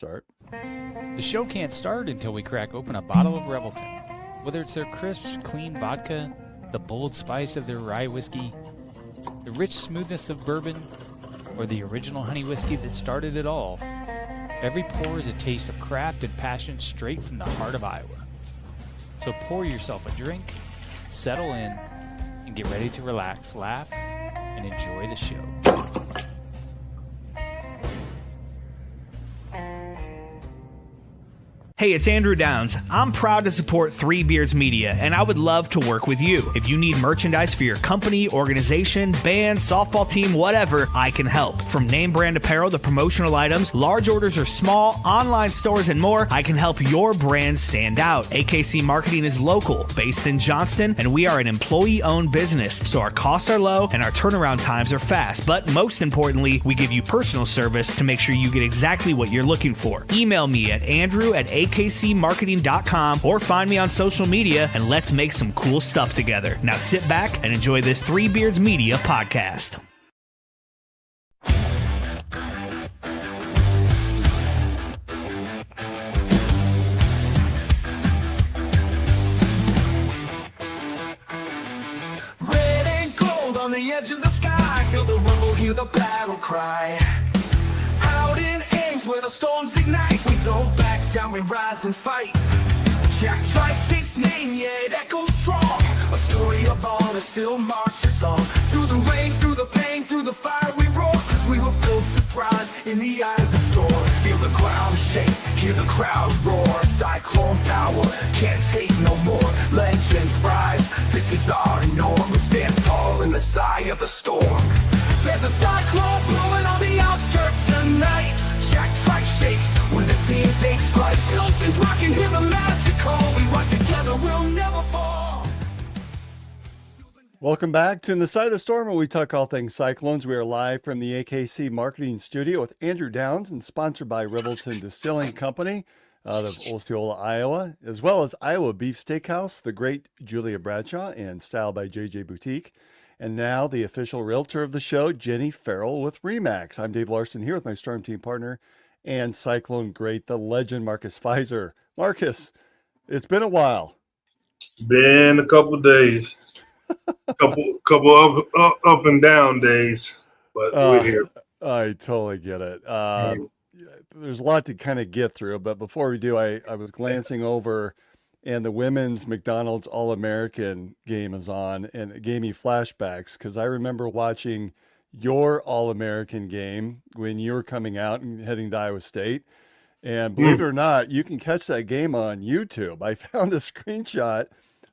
Start. The show can't start until we crack open a bottle of Revelton. Whether it's their crisp, clean vodka, the bold spice of their rye whiskey, the rich smoothness of bourbon, or the original honey whiskey that started it all, every pour is a taste of craft and passion straight from the heart of Iowa. So pour yourself a drink, settle in, and get ready to relax, laugh, and enjoy the show. Hey, it's Andrew Downs. I'm proud to support Three Beards Media, and I would love to work with you. If you need merchandise for your company, organization, band, softball team, whatever, I can help. From name brand apparel to promotional items, large orders or small, online stores, and more, I can help your brand stand out. AKC Marketing is local, based in Johnston, and we are an employee-owned business, so our costs are low and our turnaround times are fast. But most importantly, we give you personal service to make sure you get exactly what you're looking for. Email me at andrew@akcmarketing.com or find me on social media, and let's make some cool stuff together. Now sit back and enjoy this Three Beards Media podcast. Red and gold on the edge of the sky, feel the rumble, hear the battle cry. Out in Ames where the storms ignite, we don't back down, we rise and fight. Jack Tri-State's name, yeah, it echoes strong. A story of honor still marches on. Through the rain, through the pain, through the fire we roar, cause we were built to thrive in the eye of the storm. Feel the ground shake, hear the crowd roar. Cyclone power, can't take no more. Legends rise, this is our norm. We stand tall in the eye of the storm. There's a cyclone blowing on the outskirts tonight. Jack Trice shakes when the team takes flight. Milton's rocking, hear the magic call. We rise together, we'll never fall. Welcome back to In the Side of the Storm, where we talk all things Cyclones. We are live from the AKC Marketing Studio with Andrew Downs and sponsored by Revelton Distilling Company out of Osceola, Iowa, as well as Iowa Beef Steakhouse, the great Julia Bradshaw, and Style by JJ Boutique. And now the official realtor of the show, Jenny Farrell with RE/MAX. I'm Dave Larson here with my Storm Team partner and Cyclone great, the legend, Marcus Fizer. Marcus, it's been a while. Been a couple of days, couple up and down days, but we're here. I totally get it. There's a lot to kind of get through, but before we do, I was glancing over, and the women's McDonald's All-American game is on, and it gave me flashbacks because I remember watching your All-American game when you were coming out and heading to Iowa State. And believe it or not, you can catch that game on YouTube. I found a screenshot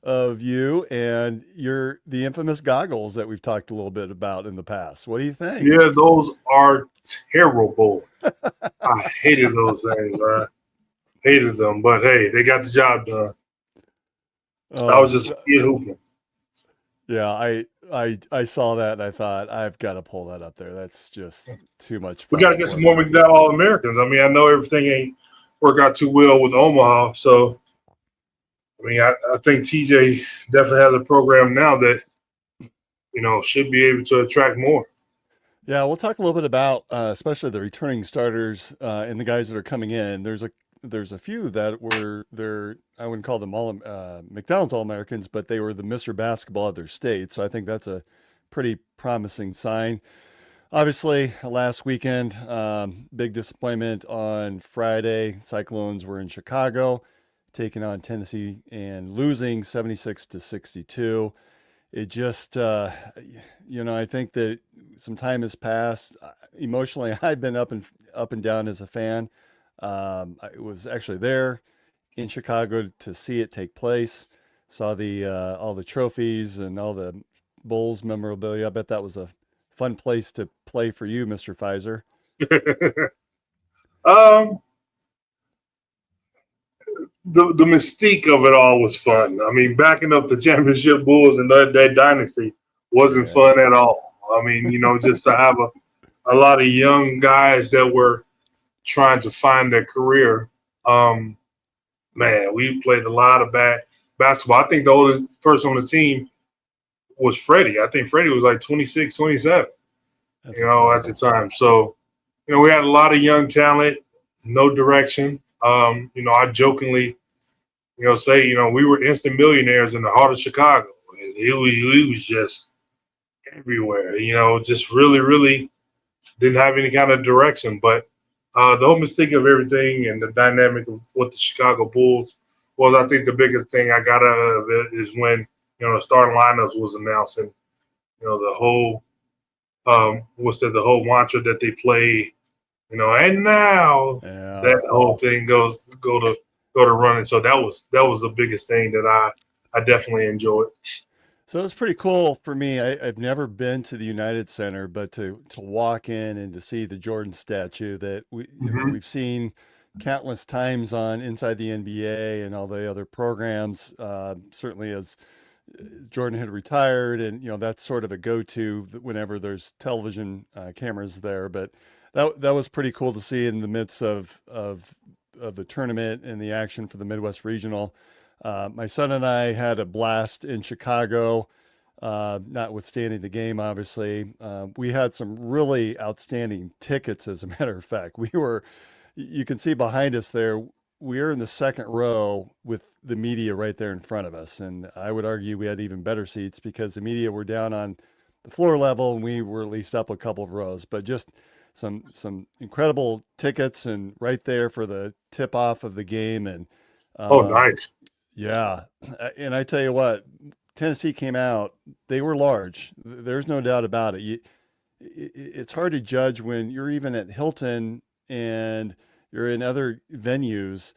of you and the infamous goggles that we've talked a little bit about in the past. What do you think? Yeah, those are terrible. I hated those things, man. Hated them, but hey, they got the job done. I was just a kid hooping. Yeah, I saw that and I thought, I've got to pull that up there. That's just too much fun. We got to get some more McDowell All-Americans. I mean, I know everything ain't work out too well with Omaha, so I mean, I think TJ definitely has a program now that, should be able to attract more. Yeah, we'll talk a little bit about especially the returning starters and the guys that are coming in. There's a few that were I wouldn't call them all McDonald's All-Americans, but they were the Mr. Basketball of their state. So I think that's a pretty promising sign. Obviously, last weekend, big disappointment on Friday. Cyclones were in Chicago, taking on Tennessee and losing 76-62. It just, I think that some time has passed. Emotionally, I've been up and down as a fan. I was actually there in Chicago to see it take place. Saw all the trophies and all the Bulls memorabilia. I bet that was a fun place to play for you, Mr. Fizer. The mystique of it all was fun. I mean, backing up the championship Bulls and that dynasty wasn't fun at all. I mean, just to have a lot of young guys that were trying to find their career. Man, we played a lot of basketball. I think the oldest person on the team was Freddie. I think Freddie was like 26, 27, at the time. So, we had a lot of young talent. no direction. I jokingly, say, we were instant millionaires in the heart of Chicago. And it was just everywhere, just really, really didn't have any kind of direction. But the whole mystique of everything and the dynamic of what the Chicago Bulls was, I think the biggest thing I got out of it is when, the starting lineups was announced and, the whole, the whole mantra that they play, and now that whole thing go to running. So that was the biggest thing that I definitely enjoyed. So it's pretty cool for me. I've never been to the United Center, but to walk in and to see the Jordan statue that we've seen countless times on Inside the NBA and all the other programs, certainly as Jordan had retired, and that's sort of a go-to whenever there's television cameras there. But that was pretty cool to see in the midst of the tournament and the action for the Midwest Regional. My son and I had a blast in Chicago, notwithstanding the game, obviously. We had some really outstanding tickets, as a matter of fact. You can see behind us there, we're in the second row with the media right there in front of us. And I would argue we had even better seats because the media were down on the floor level and we were at least up a couple of rows. But just some incredible tickets and right there for the tip off of the game. And nice. Yeah. And I tell you what, Tennessee came out, they were large. There's no doubt about it. It's hard to judge when you're even at Hilton and you're in other venues,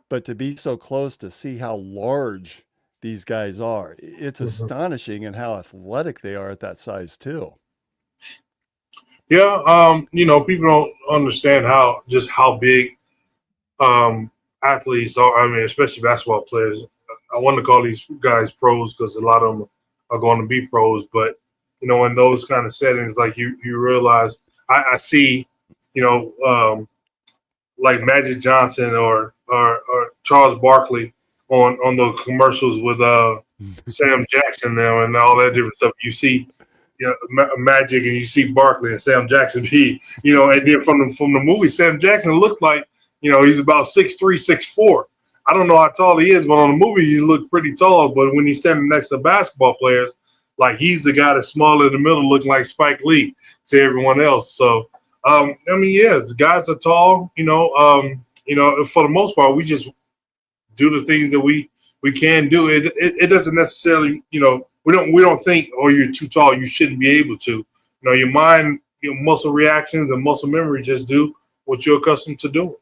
but to be so close to see how large these guys are, it's astonishing and how athletic they are at that size too. Yeah. People don't understand how big, athletes are. I mean, especially basketball players. I want to call these guys pros because a lot of them are going to be pros. But, in those kind of settings, like you realize, I see, like Magic Johnson or Charles Barkley on the commercials with Sam Jackson now and all that different stuff. You see, Magic and you see Barkley and Sam Jackson be, and then from the movie, Sam Jackson looked like, he's about 6'3", 6'4". I don't know how tall he is, but on the movie, he looked pretty tall. But when he's standing next to basketball players, like he's the guy that's small in the middle, looking like Spike Lee to everyone else. So, the guys are tall, for the most part, we just do the things that we can do. It doesn't necessarily, we don't think, oh, you're too tall, you shouldn't be able to. Your mind, muscle reactions and muscle memory just do what you're accustomed to doing.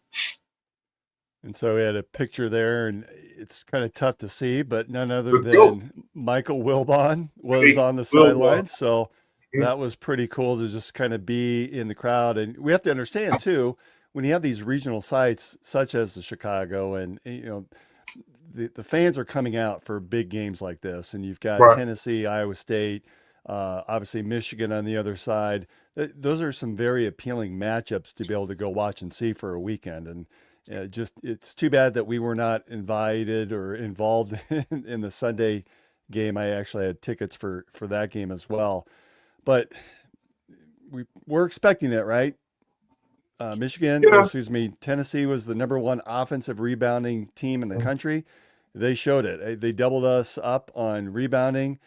And so we had a picture there, and it's kind of tough to see, but none other than Michael Wilbon was on the sideline. So that was pretty cool to just kind of be in the crowd. And we have to understand too, when you have these regional sites such as the Chicago, and the fans are coming out for big games like this, and you've got Tennessee, Iowa State, obviously Michigan on the other side. Those are some very appealing matchups to be able to go watch and see for a weekend. And it's too bad that we were not invited or involved in the Sunday game. I actually had tickets for that game as well, but we're expecting it, right? Tennessee was the number one offensive rebounding team in the country. They showed it. They doubled us up on rebounding,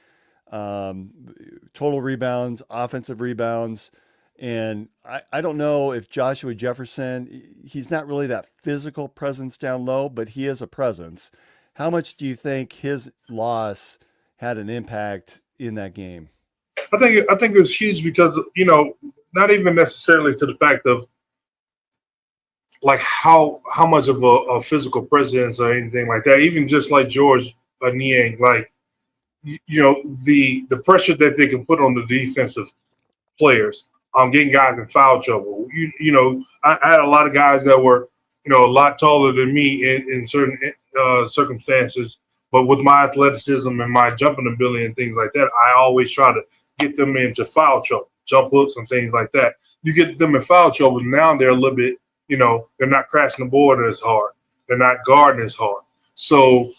total rebounds, offensive rebounds. And I don't know if Joshua Jefferson, he's not really that physical presence down low, but he is a presence. How much do you think his loss had an impact in that game? I think it was huge because, not even necessarily to the fact of like how much of a physical presence or anything like that, even just like George Niang, like, the pressure that they can put on the defensive players. Getting guys in foul trouble. I had a lot of guys that were, a lot taller than me in certain circumstances, but with my athleticism and my jumping ability and things like that, I always try to get them into foul trouble, jump hooks and things like that. You get them in foul trouble, now they're a little bit, they're not crashing the board as hard. They're not guarding as hard. So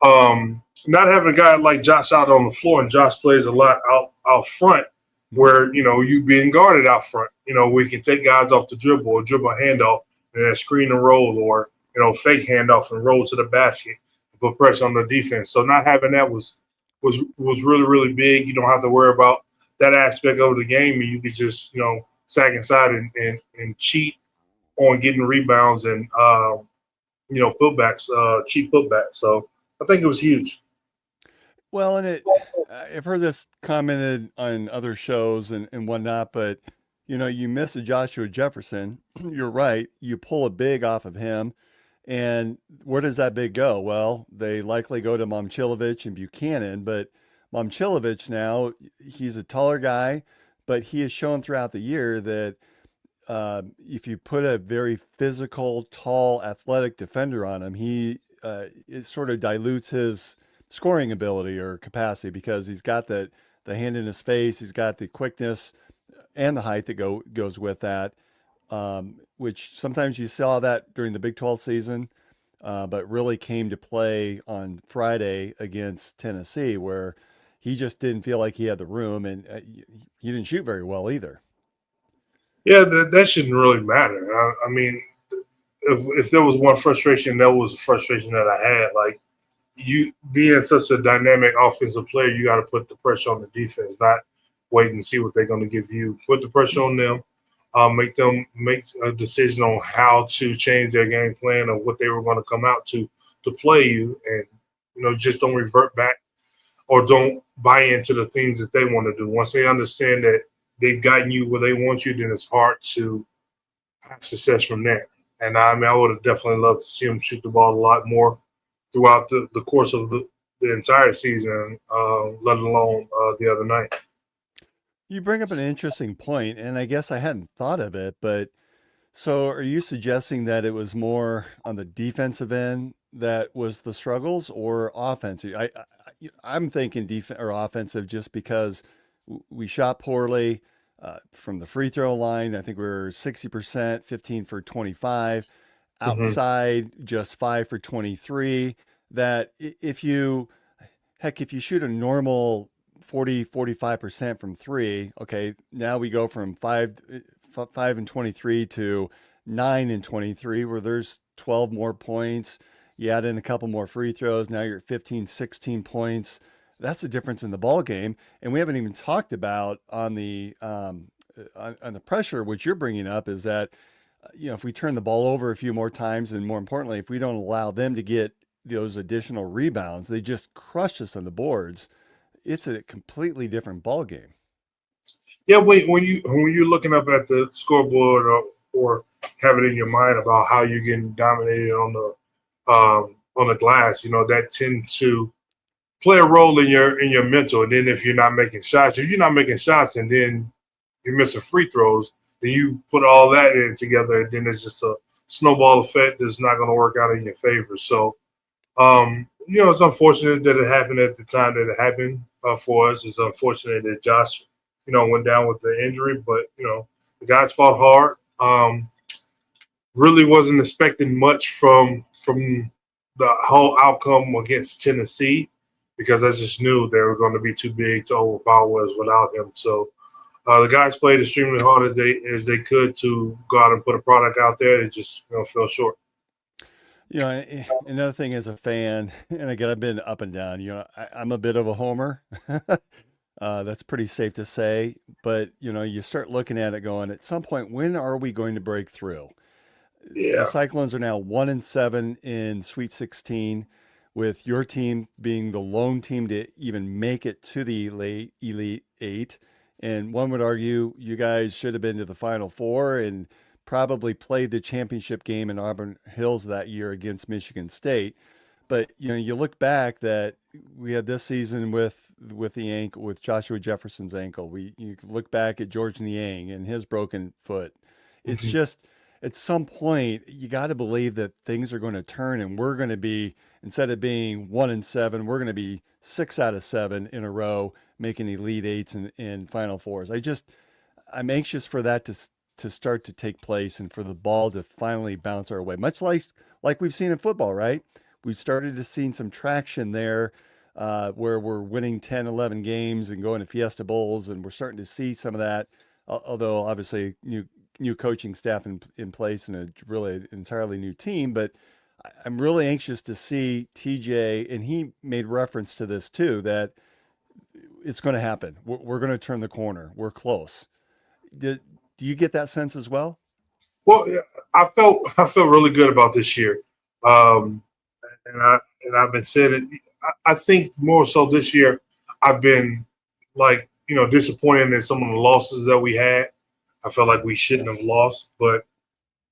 not having a guy like Josh out on the floor, and Josh plays a lot out front, where, you being guarded out front, we can take guys off the dribble or dribble a handoff and then screen and roll, or fake handoff and roll to the basket and put pressure on the defense. So not having that was really, really big. You don't have to worry about that aspect of the game, and you could just sag inside and cheat on getting rebounds and putbacks, cheap putbacks. So I think it was huge. Well, and I've heard this commented on other shows and whatnot, but you miss a Joshua Jefferson. You're right. You pull a big off of him, and where does that big go? Well, they likely go to Momcilovic and Buchanan, but Momcilovic now, he's a taller guy, but he has shown throughout the year that if you put a very physical, tall, athletic defender on him, it sort of dilutes his scoring ability or capacity because he's got the hand in his face, he's got the quickness and the height that goes with that, which sometimes you saw that during the Big 12 season, but really came to play on Friday against Tennessee, where he just didn't feel like he had the room, and he didn't shoot very well either. Yeah, that shouldn't really matter. I mean, if there was one frustration, that was a frustration that I had. Like, you being such a dynamic offensive player, you got to put the pressure on the defense, not wait and see what they're going to give you. Put the pressure on them, make them make a decision on how to change their game plan of what they were going to come out to play you, and just don't revert back or don't buy into the things that they want to do. Once they understand that they've gotten you where they want you, then it's hard to have success from there. And I mean, I would have definitely loved to see them shoot the ball a lot more throughout the course of the entire season, let alone the other night. You bring up an interesting point, and I guess I hadn't thought of it, but so are you suggesting that it was more on the defensive end that was the struggles, or offensive? I'm thinking defense or offensive just because we shot poorly from the free throw line. I think we were 60%, 15 for 25. Outside, just 5 for 23. That if you shoot a normal 45% from three, okay, now we go from 5 and 23 to 9 and 23, where there's 12 more points. You add in a couple more free throws, now you're at 15, 16 points. That's the difference in the ball game. And we haven't even talked about on the pressure, which you're bringing up, is that if we turn the ball over a few more times, and more importantly, if we don't allow them to get those additional rebounds, they just crush us on the boards. It's a completely different ball game. Yeah, when you're looking up at the scoreboard or have it in your mind about how you're getting dominated on the glass, that tends to play a role in your mental. And then if you're not making shots, and then you're missing free throws, then you put all that in together, and then it's just a snowball effect that's not going to work out in your favor. So, it's unfortunate that it happened at the time that it happened for us. It's unfortunate that Josh, went down with the injury, but, the guys fought hard. Really wasn't expecting much from the whole outcome against Tennessee, because I just knew they were going to be too big to overpower us without him. So the guys played extremely hard as they could to go out and put a product out there. It just fell short. Another thing as a fan, and again, I've been up and down, I'm a bit of a homer. That's pretty safe to say. But, you start looking at it going, at some point, when are we going to break through? Yeah. The Cyclones are now 1-7 in Sweet 16, with your team being the lone team to even make it to the Elite Eight. And one would argue you guys should have been to the Final Four and probably played the championship game in Auburn Hills that year against Michigan State. But, you look back that we had this season with the ankle, with Joshua Jefferson's ankle. You look back at George Niang and his broken foot. It's just, at some point, you got to believe that things are going to turn, and we're going to be, instead of being 1-7, we're going to be 6 out of 7 in a row, making Elite Eights and Final Fours. I'm anxious for that to start to take place, and for the ball to finally bounce our way, much like we've seen in football, right? We've started to see some traction there, where we're winning 10, 11 games and going to Fiesta Bowls, and we're starting to see some of that. Although obviously new coaching staff in place and a really entirely new team. But I'm really anxious to see TJ, and he made reference to this too, that it's going to happen. We're going to turn the corner. We're close. Do you get that sense as well? Well, I felt really good about this year, and I've been saying it. I think more so this year, I've been like disappointed in some of the losses that we had. I felt like we shouldn't have lost, but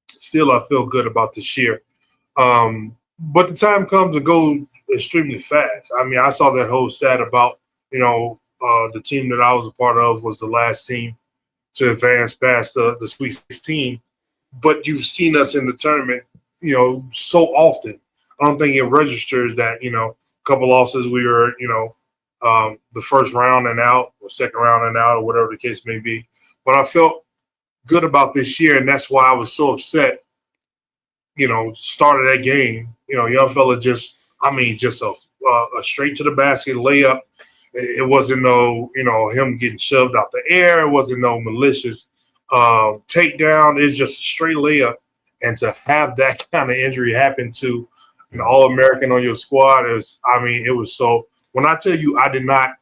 still, I feel good about this year. But the time comes and goes extremely fast. I mean, I saw that whole stat about the team that I was a part of was the last team to advance past the Sweet 16. But you've seen us in the tournament, so often. I don't think it registers that, a couple losses we were, the first round and out or second round and out or whatever the case may be. But I felt good about this year, and that's why I was so upset, started that game. Young fella just a straight to the basket layup. It wasn't no, him getting shoved out the air. It wasn't no malicious takedown. It's just a straight layup. And to have that kind of injury happen to an All-American on your squad it was so. When I tell you I did not,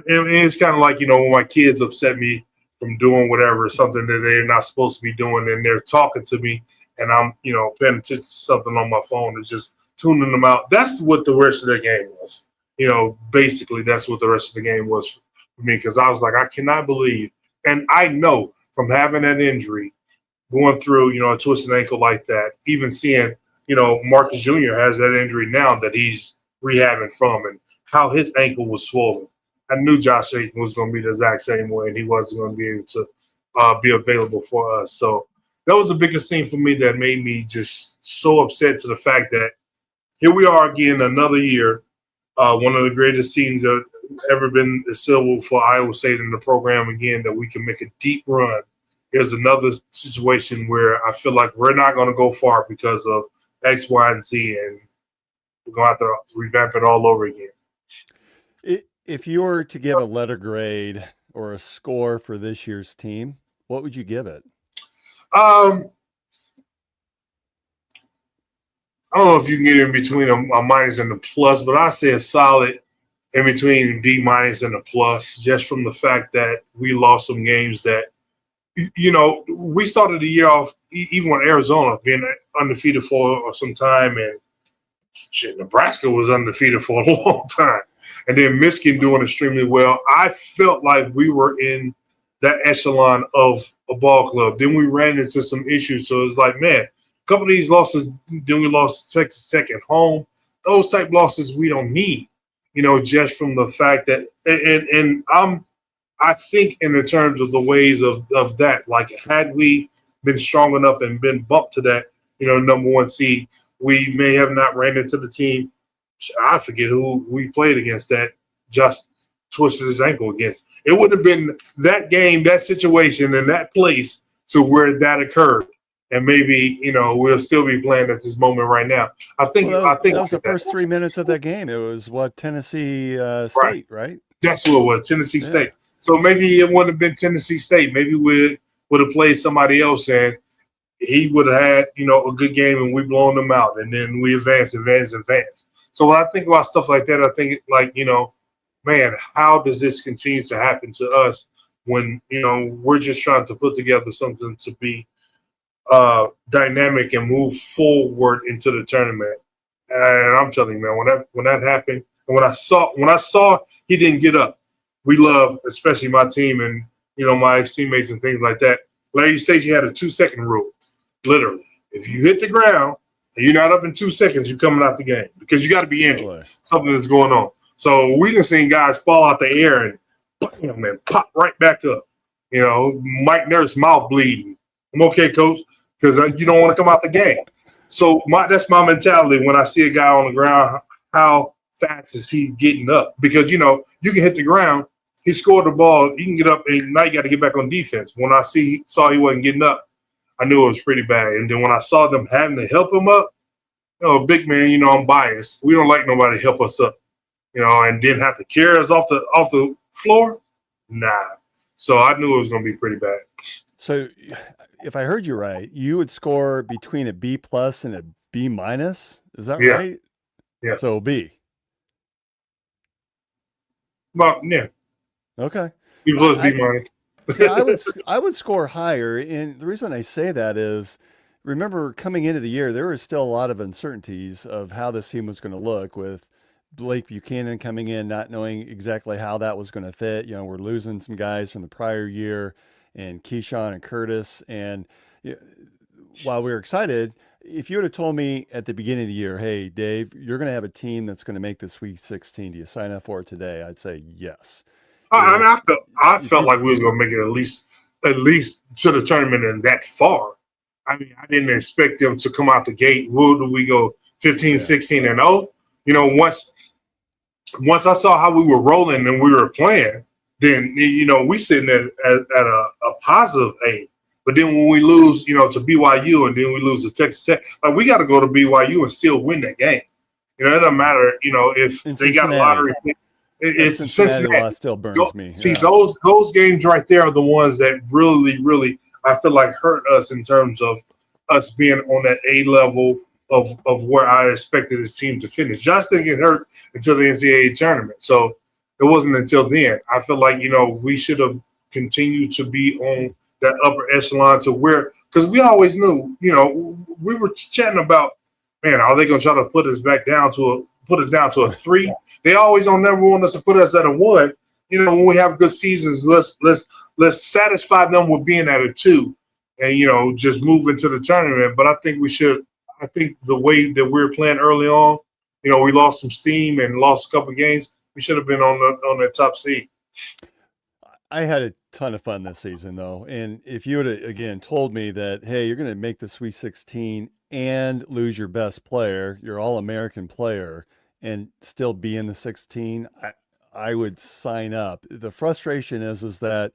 it's kind of like, when my kids upset me from doing whatever, something that they're not supposed to be doing, and they're talking to me, and I'm, paying attention to something on my phone and just tuning them out. That's what the rest of the game was. Basically that's what the rest of the game was for me, because I was like, I cannot believe, and I know from having that injury, going through, a twisted ankle like that, even seeing, Marcus Jr. has that injury now that he's rehabbing from, and how his ankle was swollen. I knew Josh Ayton was going to be the exact same way, and he wasn't going to be able to be available for us. So that was the biggest thing for me that made me just so upset, to the fact that here we are again, another year, one of the greatest teams that ever been assembled for Iowa State in the program again, that we can make a deep run. Here's another situation where I feel like we're not going to go far because of X, Y, and Z, and we're going to have to revamp it all over again. If you were to give a letter grade or a score for this year's team, what would you give it? I don't know if you can get in between a minus and a plus, but I say a solid in between B minus and a plus, just from the fact that we lost some games that, we started the year off, even with Arizona being undefeated for some time, and Nebraska was undefeated for a long time, and then Michigan doing extremely well. I felt like we were in that echelon of a ball club. Then we ran into some issues, so it's like, man, a couple of these losses, then we lost Texas Tech at home. Those type losses we don't need, just from the fact that, and I think in the terms of the ways of that, like, had we been strong enough and been bumped to that, number one seed, we may have not ran into the team. I forget who we played against that just twisted his ankle against. It would have been that game, that situation, and that place to where that occurred. And maybe, we'll still be playing at this moment right now. I think that was the first 3 minutes of that game. It was Tennessee State, right? That's what it was, Tennessee State. So maybe it wouldn't have been Tennessee State. Maybe we would have played somebody else, and he would have had, a good game, and we blown them out, and then we advance. So when I think about stuff like that, I think like, man, how does this continue to happen to us when, we're just trying to put together something to be dynamic and move forward into the tournament. And I'm telling you, man, when that happened, and when I saw he didn't get up, we love, especially my team and, my ex-teammates and things like that. Larry Stage, had a 2-second rule, literally. If you hit the ground and you're not up in 2 seconds, you're coming out the game because you got to be injured. Something that's going on. So we just seen guys fall out the air and pop right back up. Mike Nurse mouth bleeding. I'm okay, coach, because you don't want to come out the game. So that's my mentality when I see a guy on the ground. How fast is he getting up? Because, you can hit the ground. He scored the ball. You can get up, and now you got to get back on defense. When I saw he wasn't getting up, I knew it was pretty bad. And then when I saw them having to help him up, big man, I'm biased. We don't like nobody to help us up, and then have to carry us off the floor. Nah. So I knew it was going to be pretty bad. So if I heard you right, you would score between a B plus and a B minus. Is that Yeah, right? yeah. So B. Well, yeah, Okay. B plus, B I minus. see. I would score higher, and the reason I say that is, remember coming into the year, there was still a lot of uncertainties of how this team was going to look with Blake Buchanan coming in, not knowing exactly how that was going to fit. You know, we're losing some guys from the prior year, and Keyshawn and Curtis, and y- while we were excited, if you would have told me at the beginning of the year, hey, Dave, you're going to have a team that's going to make the Sweet 16, do you sign up for it today? I'd say yes. I mean, If I if felt you like we was gonna make it at least to the tournament and that far. I mean, I didn't expect them to come out the gate. Where do we go? 15, Yeah. 16, and 0? You know, once I saw how we were rolling and we were playing, then we sitting at a positive A. But then when we lose, to BYU and then we lose to Texas Tech, like we got to go to BYU and still win that game. It doesn't matter, if in they got Cincinnati, lottery. that It's Cincinnati Cincinnati. loss still burns me. See, Yeah. those games right there are the ones that really, really I feel like hurt us in terms of us being on that A level of where I expected this team to finish. Josh didn't get hurt until the NCAA tournament, so it wasn't until then. I feel like we should have continued to be on that upper echelon to where, because we always knew, we were chatting about, man, are they going to try to put us down to a 3? They always don't never want us to put us at a 1. When we have good seasons, let's satisfy them with being at a 2, and just move into the tournament. But I think we should. I think the way that we were playing early on, we lost some steam and lost a couple of games. We should have been on the top seed. I had a ton of fun this season, though. And if you would have, again, told me that, hey, you're going to make the Sweet 16 and lose your best player, your All American player, and still be in the 16, I would sign up. The frustration is that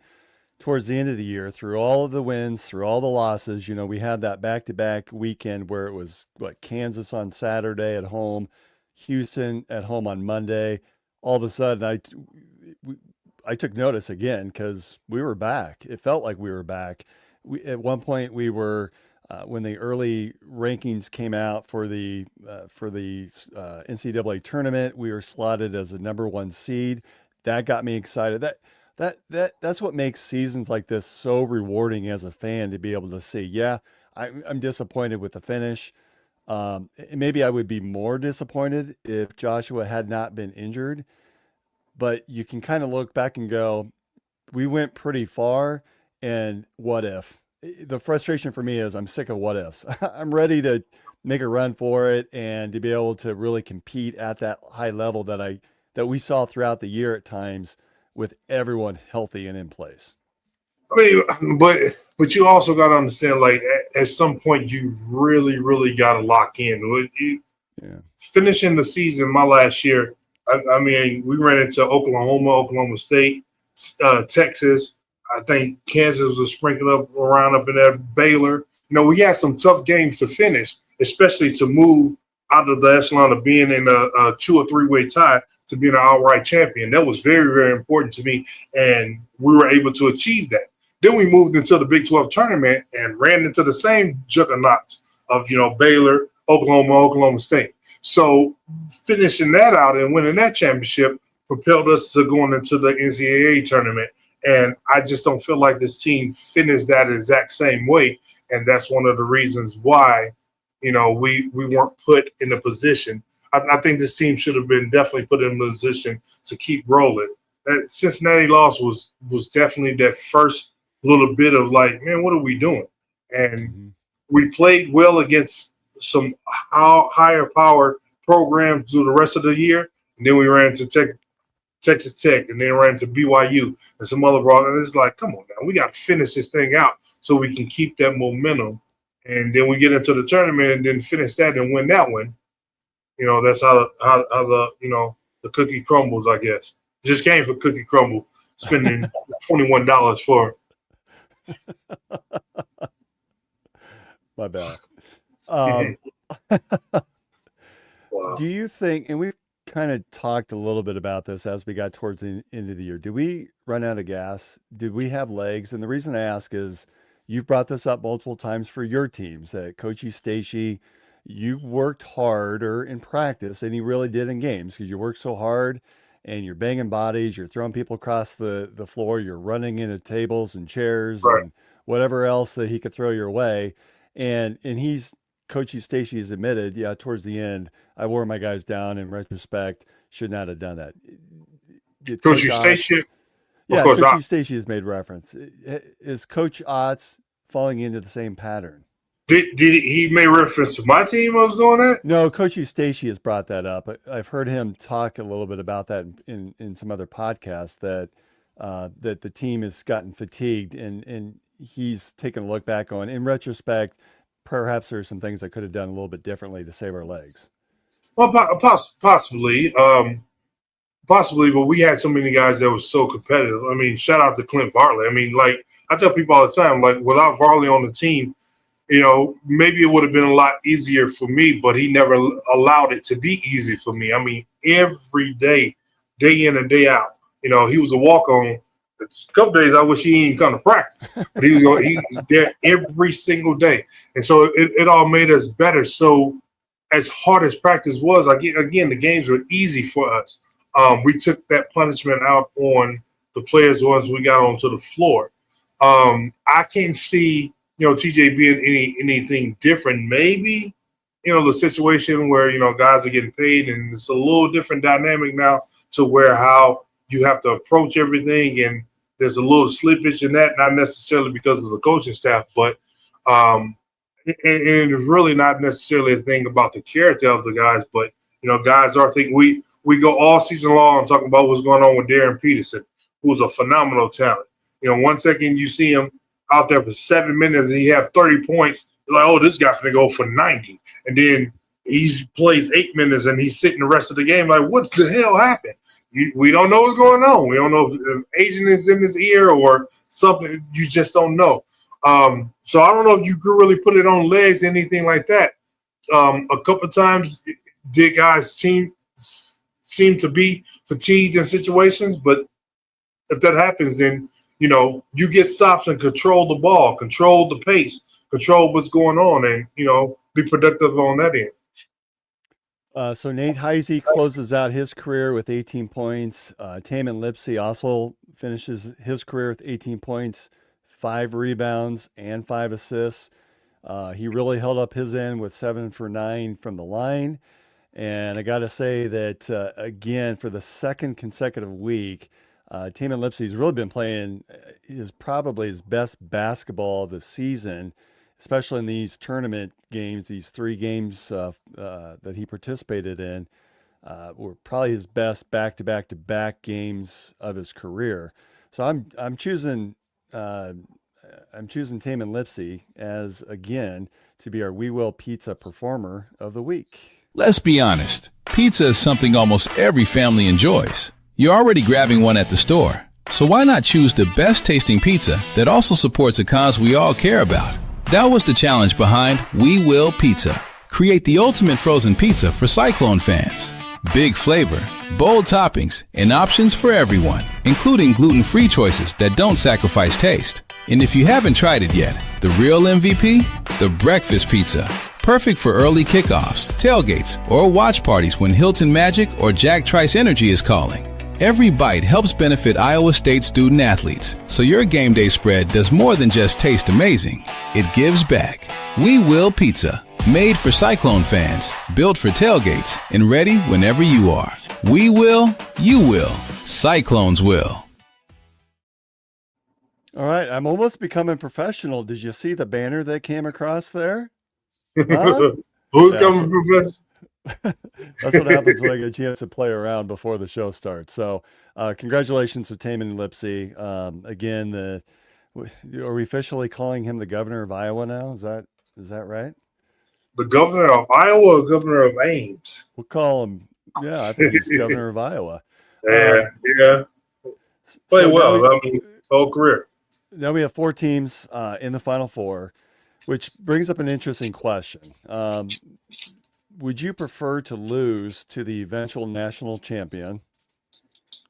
towards the end of the year, through all of the wins, through all the losses, we had that back-to-back weekend where it was Kansas on Saturday at home, Houston at home on Monday. All of a sudden, I took notice again because we were back. It felt like we were back. At one point we were when the early rankings came out for the NCAA tournament, we were slotted as a number 1 seed. That got me excited. That's what makes seasons like this so rewarding as a fan, to be able to see. Yeah, I'm disappointed with the finish. Maybe I would be more disappointed if Joshua had not been injured, but you can kind of look back and go, we went pretty far. And what if? The frustration for me is I'm sick of what ifs. I'm ready to make a run for it and to be able to really compete at that high level that we saw throughout the year at times, with everyone healthy and in place. I mean, but you also got to understand, like at some point, you really, really got to lock in. Yeah. Finishing the season, my last year, I mean, we ran into Oklahoma State, Texas. I think Kansas was sprinkled around up in there, Baylor. We had some tough games to finish, especially to move out of the echelon of being in a 2 or 3-way tie to being an outright champion. That was very, very important to me, and we were able to achieve that. Then we moved into the Big 12 tournament and ran into the same juggernauts of, Baylor, Oklahoma State. So finishing that out and winning that championship propelled us to going into the NCAA tournament. And I just don't feel like this team finished that exact same way. And that's one of the reasons why, we weren't put in a position. I think this team should have been definitely put in a position to keep rolling. That Cincinnati loss was definitely that first little bit of like, man, what are we doing? And we played well against some higher power programs through the rest of the year. And then we ran into Texas Tech, and then ran into BYU and some other broad. And it's like, come on now, we got to finish this thing out so we can keep that momentum. And then we get into the tournament and then finish that and win that one. That's how the cookie crumbles, I guess. Just came for cookie crumble, spending $21 for it. My bad. Wow. Do you think, and we've kind of talked a little bit about this as we got towards the end of the year, did we run out of gas? Did we have legs? And the reason I ask is, you've brought this up multiple times for your teams that Coach Eustace, you worked harder in practice than he really did in games because you work so hard and you're banging bodies, you're throwing people across the floor, you're running into tables and chairs Right. and whatever else that he could throw your way. And he's Coach Eustace has admitted, yeah, towards the end, I wore my guys down in retrospect, should not have done that. Coach Eustace, yeah, Coach Coach Ott. Eustace has made reference. Is Coach Otts falling into the same pattern? Did he make reference to my team? I was doing that. No, Coach Eustace has brought that up. I've heard him talk a little bit about that in some other podcasts that that the team has gotten fatigued and he's taken a look back on. In retrospect, perhaps there's some things I could have done a little bit differently to save our legs. Well, possibly, but we had so many guys that were so competitive. I mean, shout out to Clint Varley. I mean, like I tell people all the time, like without Varley on the team, you know, maybe it would have been a lot easier for me, but he never allowed it to be easy for me. I mean, every day, day in and day out, you know, he was a walk-on. A couple days I wish he didn't come to practice, but he was there every single day. And so it all made us better. So as hard as practice was, again, the games were easy for us. We took that punishment out on the players once we got onto the floor. I can't see, you know, TJ being anything different. Maybe, you know, the situation where, you know, guys are getting paid and it's a little different dynamic now to where how you have to approach everything and there's a little slippage in that, not necessarily because of the coaching staff, but and it's really not necessarily a thing about the character of the guys, but, you know, guys are thinking we go all season long talking about what's going on with Darren Peterson, who's a phenomenal talent. You know, 1 second you see him out there for 7 minutes and he have 30 points. You're like, oh, this guy's going to go for 90. And then he plays 8 minutes and he's sitting the rest of the game like, what the hell happened? We don't know what's going on. We don't know if Asian is in his ear or something. You just don't know. So I don't know if you could really put it on legs, anything like that. A couple of times did guys seem to be fatigued in situations, but if that happens, then, you know, you get stops and control the ball, control the pace, control what's going on, and, you know, be productive on that end. So Nate Heisey closes out his career with 18 points. Tamin Lipsey also finishes his career with 18 points, 5 rebounds, and 5 assists. He really held up his end with 7 for 9 from the line. And I got to say that, again, for the second consecutive week, Tamin Lipsey's really been playing probably his best basketball of the season, especially in these tournament games. These 3 games that he participated in were probably his best back-to-back games of his career. So I'm choosing Tamin Lipsey as, again, to be our We Will Pizza Performer of the Week. Let's be honest. Pizza is something almost every family enjoys. You're already grabbing one at the store, so why not choose the best tasting pizza that also supports a cause we all care about? That was the challenge behind We Will Pizza. Create the ultimate frozen pizza for Cyclone fans. Big flavor, bold toppings, and options for everyone, including gluten-free choices that don't sacrifice taste. And if you haven't tried it yet, the real MVP? The breakfast pizza. Perfect for early kickoffs, tailgates, or watch parties when Hilton Magic or Jack Trice Energy is calling. Every bite helps benefit Iowa State student athletes, so your game day spread does more than just taste amazing. It gives back. We Will Pizza. Made for Cyclone fans, built for tailgates, and ready whenever you are. We will, you will. Cyclones will. All right, I'm almost becoming professional. Did you see the banner that came across there? Huh? Who's coming from this? That's what happens when I get a chance to play around before the show starts. So, congratulations to Tamin Lipsey. Again, are we officially calling him the governor of Iowa now? Is that right? The governor of Iowa or governor of Ames? We'll call him. Yeah, I think he's governor of Iowa. Yeah. Play well. I mean, whole career. Now we have 4 teams in the Final Four, which brings up an interesting question. Would you prefer to lose to the eventual national champion,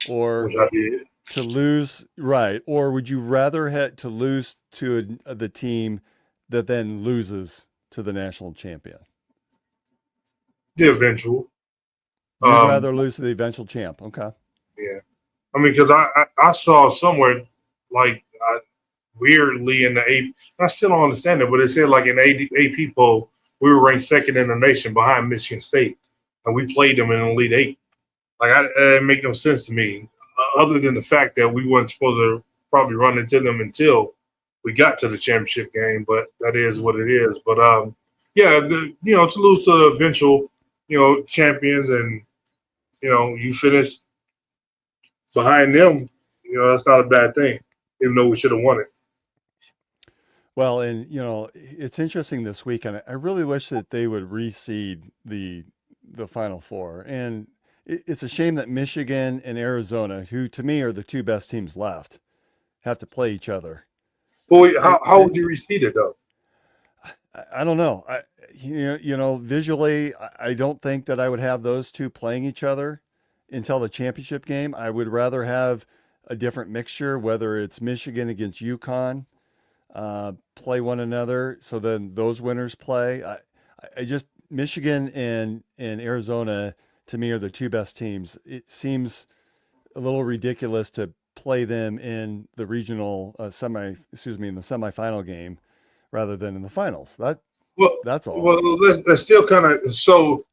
or Which I did. to lose, right? Or would you rather have to lose to the team that then loses to the national champion? The eventual. You'd rather lose to the eventual champ. Okay. Yeah. I mean, because I saw somewhere like weirdly in the AP, I still don't understand it, but it said like in the AP poll, we were ranked second in the nation behind Michigan State, and we played them in the Elite Eight. Like, it didn't make no sense to me, other than the fact that we weren't supposed to probably run into them until we got to the championship game, but that is what it is. But, yeah, to lose to the eventual, champions and, you finish behind them, that's not a bad thing, even though we should have won it. Well, and it's interesting this weekend. I really wish that they would reseed the Final Four, and it's a shame that Michigan and Arizona, who to me are the two best teams left, have to play each other. Boy, how would you reseed it though? I don't know. Visually, I don't think that I would have those two playing each other until the championship game. I would rather have a different mixture, whether it's Michigan against UConn, play one another, so then those winners play. I just Michigan and Arizona to me are the two best teams. It seems a little ridiculous to play them in the regional in the semifinal game rather than in the finals. That's all. Well, that's still kind of so.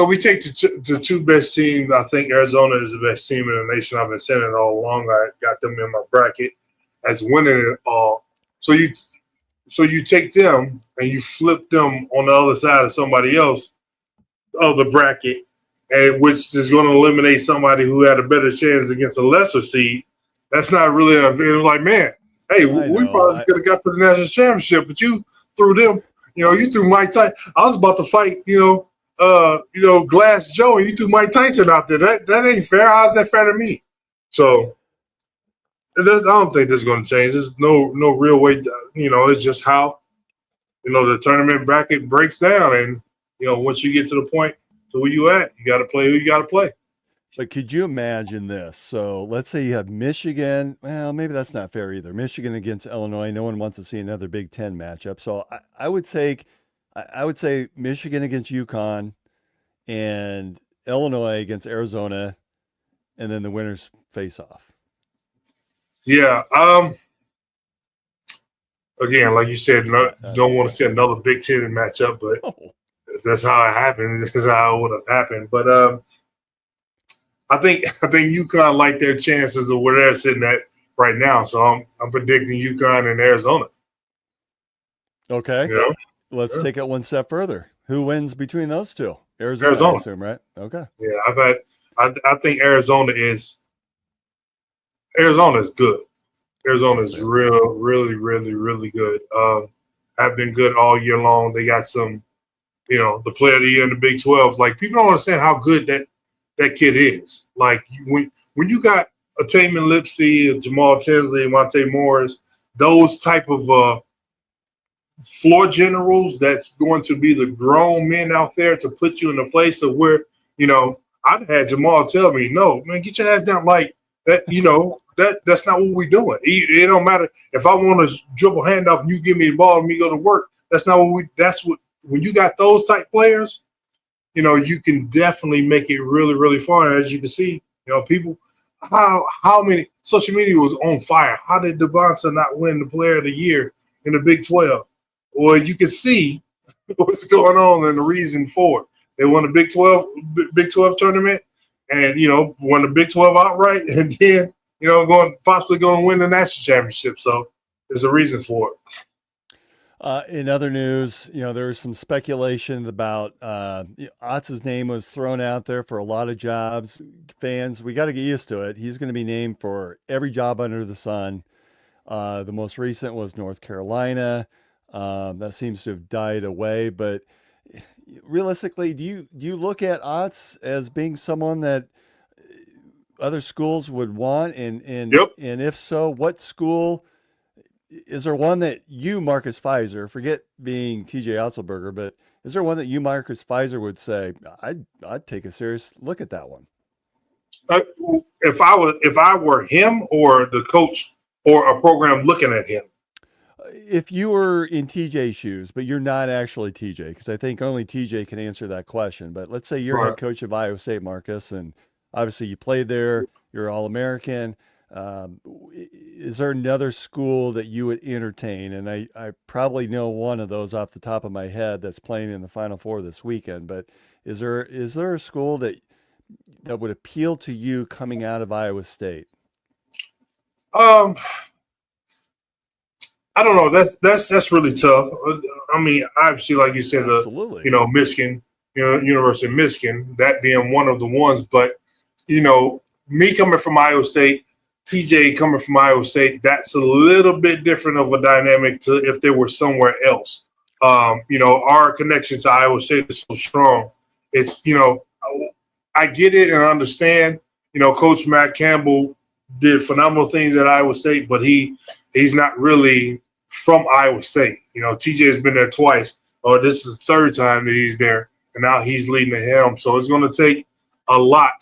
We take the two best teams. I think Arizona is the best team in the nation. I've been saying it all along. I got them in my bracket as winning it all. So you take them and you flip them on the other side of somebody else of the bracket, and which is going to eliminate somebody who had a better chance against a lesser seed. That's not really like, man, hey, we probably could have got to the national championship, but you threw them. You threw Mike Tyson. I was about to fight, Glass Joe, and you threw Mike Tyson out there. That ain't fair. How's that fair to me? So I don't think this is going to change. There's no real way. It's just how, the tournament bracket breaks down. And, once you get to the point to where you at, you got to play who you got to play. But could you imagine this? So let's say you have Michigan. Well, maybe that's not fair either. Michigan against Illinois. No one wants to see another Big Ten matchup. So I would say Michigan against UConn and Illinois against Arizona, and then the winners face off. Yeah. Again, like you said, don't want to see another Big Ten matchup, but that's how it happened. This is how it would have happened. But I think UConn like their chances of where they're sitting at right now. So I'm predicting UConn and Arizona. Okay. Let's take it one step further. Who wins between those two? Arizona. I assume, right? Okay. Yeah, I think Arizona is good. Arizona is really, really, really good. Have been good all year long. They got some, the player of the year in the Big 12. Like, people don't understand how good that kid is. Like, when you got a Tamin Lipsey, a Jamal Tinsley, Monte Morris, those type of floor generals that's going to be the grown men out there to put you in a place of where, I'd had Jamal tell me, no, man, get your ass down. Like that, that's not what we're doing. It don't matter if I want to dribble handoff and you give me the ball and me go to work. That's not when you got those type players, you can definitely make it really, really far. And as you can see, people, how many social media was on fire. How did Devonta not win the player of the year in the Big 12? Well, you can see what's going on and the reason for it. They won the Big 12 tournament and, won the Big 12 outright and then, possibly going to win the national championship. So there's a reason for it. In other news, there was some speculation about Otz's name was thrown out there for a lot of jobs. Fans, we got to get used to it. He's going to be named for every job under the sun. The most recent was North Carolina. That seems to have died away. But realistically, do you look at Otz as being someone that other schools would want? And if so, what school? Is there one that you, Marcus Fizer, forget being TJ Otzelberger, but is there one that you, Marcus Fizer, would say, I'd take a serious look at that one? If I were him or the coach or a program looking at him. If you were in TJ's shoes, but you're not actually TJ, because I think only TJ can answer that question. But let's say you're head coach of Iowa State, Marcus, and obviously you played there, you're All-American. Is there another school that you would entertain? And I probably know one of those off the top of my head that's playing in the Final Four this weekend. But is there a school that would appeal to you coming out of Iowa State? I don't know. That's really tough. I mean, obviously, like you said, Absolutely. Michigan, University of Michigan, that being one of the ones. But me coming from Iowa State, TJ coming from Iowa State, that's a little bit different of a dynamic to if they were somewhere else. Our connection to Iowa State is so strong. It's I get it and understand. Coach Matt Campbell did phenomenal things at Iowa State, but he's not really from Iowa State. TJ has been there twice. Or this is the third time that he's there, and now he's leading the helm. So it's going to take a lot.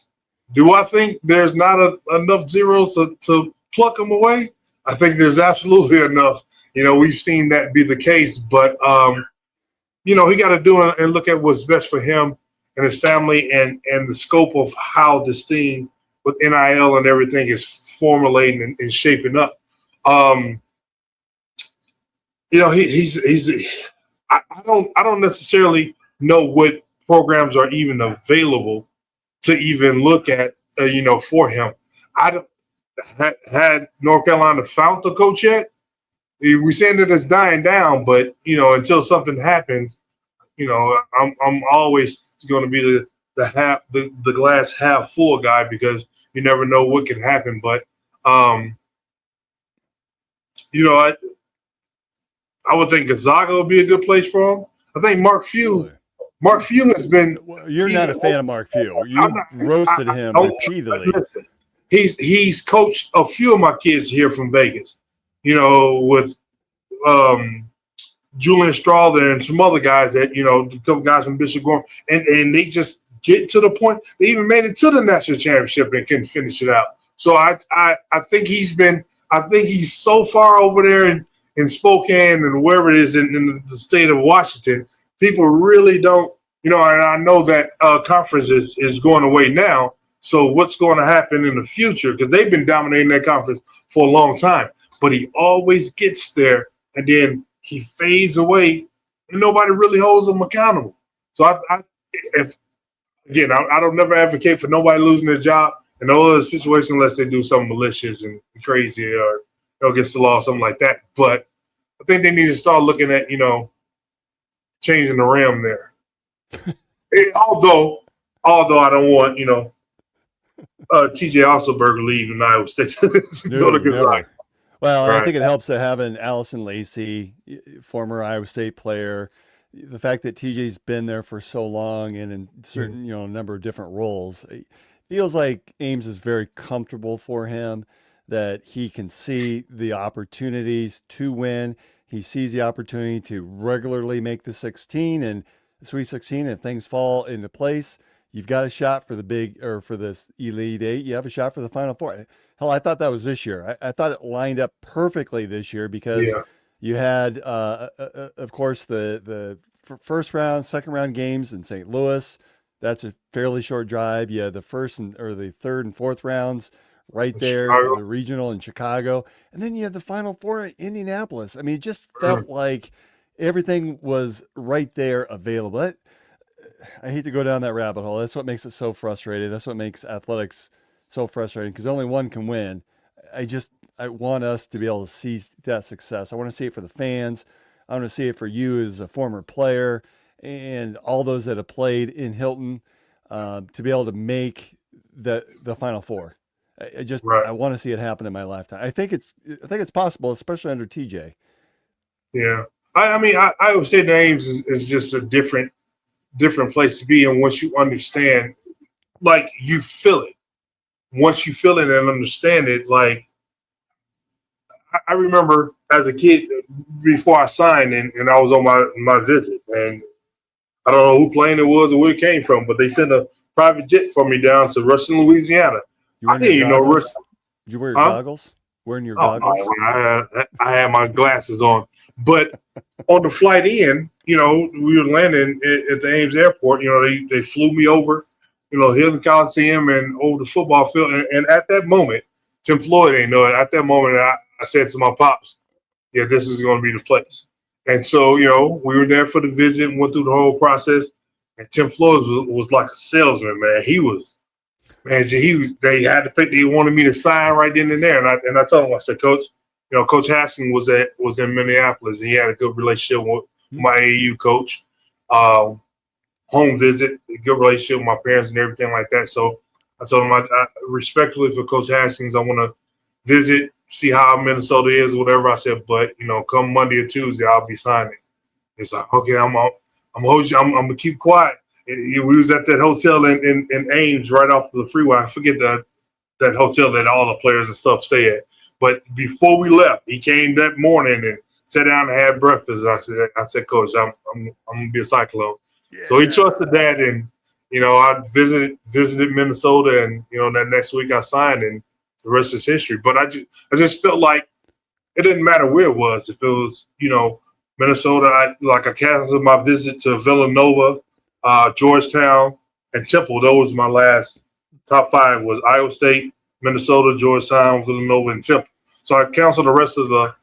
Do I think there's not enough zeros to pluck him away? I think there's absolutely enough. We've seen that be the case. But, he got to do and look at what's best for him and his family and the scope of how this thing with NIL and everything is formulating and shaping up. I don't necessarily know what programs are even available to even look at, for him. I don't had North Carolina found the coach yet. We're saying that it's dying down, but until something happens, I'm always going to be the glass half full guy because you never know what can happen. But I would think Gonzaga would be a good place for him. I think Mark Few has been. You're not a fan of Mark Few. You roasted him repeatedly. Listen, he's coached a few of my kids here from Vegas. With Julian Straw there and some other guys that a couple guys from Bishop Gorham, and they just get to the point. They even made it to the national championship and couldn't finish it out. So I think he's been. I think he's so far over there in Spokane and wherever it is in the state of Washington, people really don't, and I know that conference is going away now. So what's going to happen in the future? Because they've been dominating that conference for a long time. But he always gets there, and then he fades away, and nobody really holds him accountable. So I don't never advocate for nobody losing their job in no other situation unless they do something malicious and crazy or against the law, something like that. But I think they need to start looking at, changing the rim there. Although I don't want, TJ Otzelberger leaving Iowa State to go to Gonzaga. Well, Right. I think it helps to having Allison Lacey, former Iowa State player. The fact that TJ's been there for so long and in certain, number of different roles, it feels like Ames is very comfortable for him, that he can see the opportunities to win. He sees the opportunity to regularly make the 16 and the Sweet 16, and things fall into place. You've got a shot for for this Elite Eight. You have a shot for the Final Four. Hell, I thought that was this year. I thought it lined up perfectly this year because you had, of course, the first round, second round games in St. Louis. That's a fairly short drive. You had the the third and fourth rounds right there, Chicago. the regional in Chicago. And then you had the Final Four in Indianapolis. I mean, it just felt like everything was right there available. I hate to go down that rabbit hole. That's what makes it so frustrating. That's what makes athletics so frustrating because only one can win. I want us to be able to see that success. I want to see it for the fans. I want to see it for you as a former player and all those that have played in Hilton to be able to make the Final Four. I want to see it happen in my lifetime. I think it's possible, especially under TJ. Yeah. I would say Ames is just a different place to be. And once you understand, like you feel it. Once you feel it and understand it, like I remember as a kid before I signed and I was on my visit, and I don't know who plane it was or where it came from, but they sent a private jet for me down to Ruston, Louisiana. You I wearing didn't your even know goggles? Russ. Did you wear your Huh? goggles? Wearing your Oh, goggles? no, I had my glasses on. But on the flight in, we were landing at the Ames Airport. They flew me over, Hilton Coliseum and over the football field. And at that moment, Tim Floyd ain't know it. At that moment, I said to my pops, yeah, this is going to be the place. And so, we were there for the visit and went through the whole process. And Tim Floyd was like a salesman, man. He was. Man, they had to pick. They wanted me to sign right then and there, and I told him, I said, Coach, Coach Haskins was in Minneapolis, and he had a good relationship with my AAU coach. Home visit, a good relationship with my parents and everything like that. So I told him, I respectfully for Coach Haskins, I want to visit, see how Minnesota is, whatever. I said, but come Monday or Tuesday, I'll be signing. It's like, okay, I'm gonna keep quiet. We was at that hotel in Ames, right off the freeway. I forget that hotel that all the players and stuff stay at. But before we left, he came that morning and sat down and had breakfast. I said, Coach, I'm gonna be a Cyclone. Yeah. So he trusted that, and I visited Minnesota, and that next week I signed, and the rest is history. But I just felt like it didn't matter where it was. If it was Minnesota, I canceled my visit to Villanova, Georgetown, and Temple. Those were my last top 5 was Iowa State, Minnesota, Georgetown, Villanova, and Temple. So I canceled the rest of the,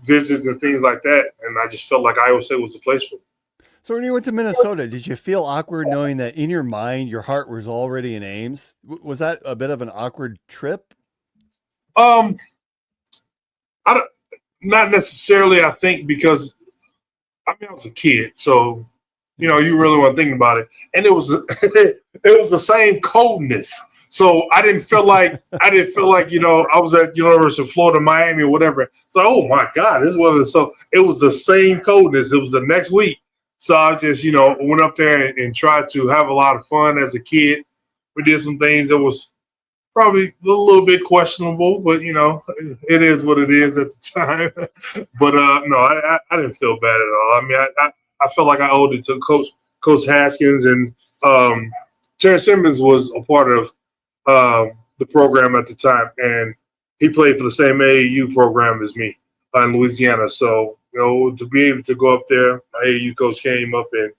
visits and things like that, and I just felt like Iowa State was the place for me. So when you went to Minnesota, did you feel awkward knowing that in your mind your heart was already in Ames? Was that a bit of an awkward trip? Not necessarily. I think because I was a kid, so. You really want to think about it. And it was the same coldness. So I didn't feel like I was at University of Florida, Miami, or whatever. So, oh my God, this wasn't so. It was the same coldness. It was the next week. So I just, went up there and tried to have a lot of fun as a kid. We did some things that was probably a little bit questionable, but it is what it is at the time. But no, I didn't feel bad at all. I mean, I felt like I owed it to Coach Haskins, and Terrence Simmons was a part of the program at the time, and he played for the same AAU program as me in Louisiana. So, to be able to go up there, my AAU coach came up and,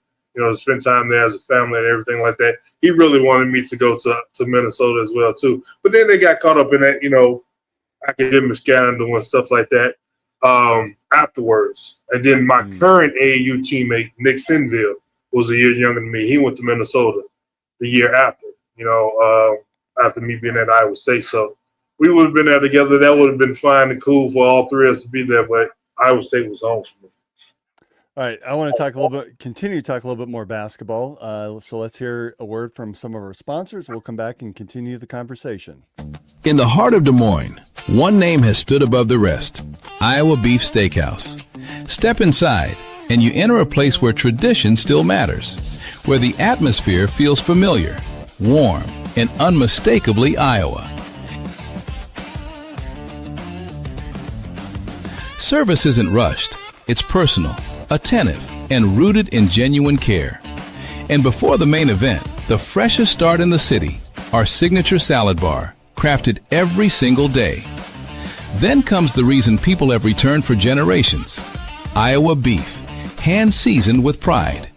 spend time there as a family and everything like that. He really wanted me to go to Minnesota as well, too. But then they got caught up in that, academic scandal and stuff like that. Afterwards. And then my current AAU teammate, Nick Sinville, was a year younger than me. He went to Minnesota the year after, after me being at Iowa State. So we would have been there together. That would have been fine and cool for all three of us to be there, but Iowa State was home for me. All right. I want to continue to talk a little bit more basketball. So let's hear a word from some of our sponsors. We'll come back and continue the conversation. In the heart of Des Moines, one name has stood above the rest: Iowa Beef Steakhouse. Step inside and you enter a place where tradition still matters, where the atmosphere feels familiar, warm, and unmistakably Iowa. Service isn't rushed. It's personal, attentive, and rooted in genuine care. And before the main event, the freshest start in the city, our signature salad bar, crafted every single day. Then comes the reason people have returned for generations: Iowa beef, hand-seasoned with pride.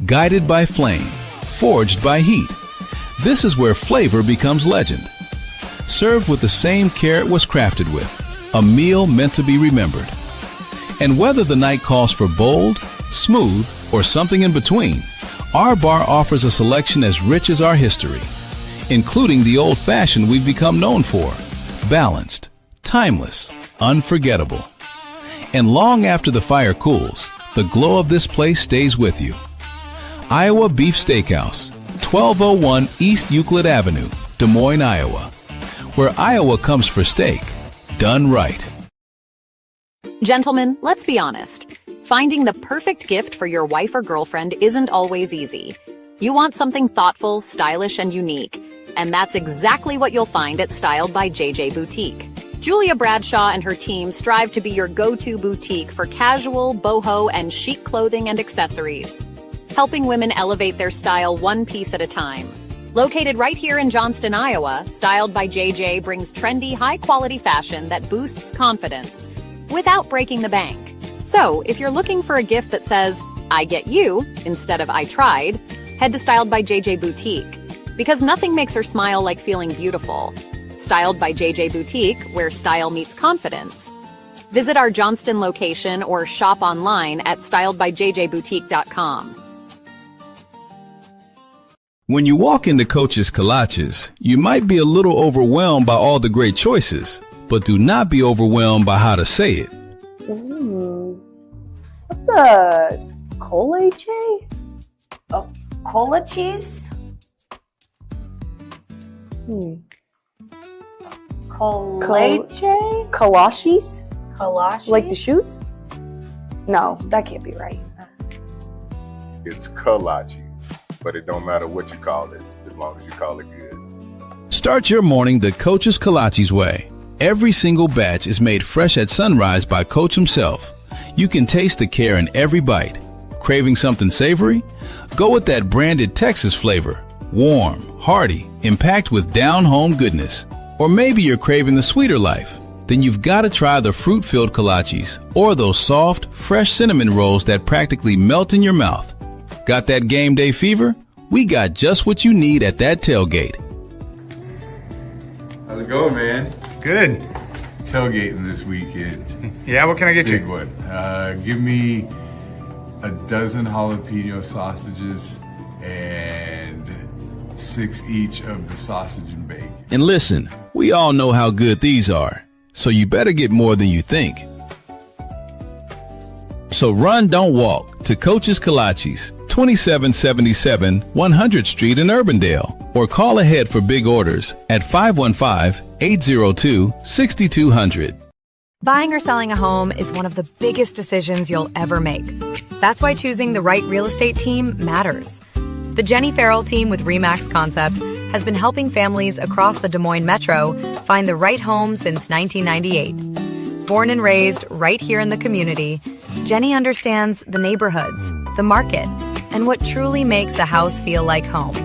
Guided by flame, forged by heat. This is where flavor becomes legend. Served with the same care it was crafted with, a meal meant to be remembered. And whether the night calls for bold, smooth, or something in between, our bar offers a selection as rich as our history, including the old-fashioned we've become known for: balanced, timeless, unforgettable. And long after the fire cools, the glow of this place stays with you. Iowa Beef Steakhouse, 1201 East Euclid Avenue, Des Moines, Iowa, where Iowa comes for steak, done right. Gentlemen, let's be honest. Finding the perfect gift for your wife or girlfriend isn't always easy. You want something thoughtful, stylish, and unique, and that's exactly what you'll find at Styled by JJ Boutique. Julia Bradshaw and her team strive to be your go-to boutique for casual, boho, and chic clothing and accessories, helping women elevate their style one piece at a time. Located right here in Johnston, Iowa, Styled by JJ brings trendy, high-quality fashion that boosts confidence without breaking the bank. So, if you're looking for a gift that says, I get you, instead of I tried, head to Styled by JJ Boutique. Because nothing makes her smile like feeling beautiful. Styled by JJ Boutique, where style meets confidence. Visit our Johnston location or shop online at styledbyjjboutique.com. When you walk into Coach's Kolaches, you might be a little overwhelmed by all the great choices, but do not be overwhelmed by how to say it. What's a colache? Oh, cola cheese? Colache? Kolaches? Kolache? Like the shoes? No, that can't be right. It's kolache, but it don't matter what you call it, as long as you call it good. Start your morning the Coach's Kolaches way. Every single batch is made fresh at sunrise by Coach himself. You can taste the care in every bite. Craving something savory? Go with that branded Texas flavor. Warm, hearty, and packed with down-home goodness. Or maybe you're craving the sweeter life. Then you've got to try the fruit-filled kolaches or those soft, fresh cinnamon rolls that practically melt in your mouth. Got that game day fever? We got just what you need at that tailgate. How's it going, man? Good. Tailgating this weekend. Yeah, what can I get Big you? one. Give me a dozen jalapeno sausages and 6 each of the sausage and bacon. And listen, we all know how good these are, so you better get more than you think. So run, don't walk to Coach's Kolaches, 2777 100th Street in Urbandale, or call ahead for big orders at 515-802-6200. Buying or selling a home is one of the biggest decisions you'll ever make. That's why choosing the right real estate team matters. The Jenny Farrell team with RE/MAX Concepts has been helping families across the Des Moines metro find the right home since 1998. Born and raised right here in the community, Jenny understands the neighborhoods, the market, and what truly makes a house feel like home.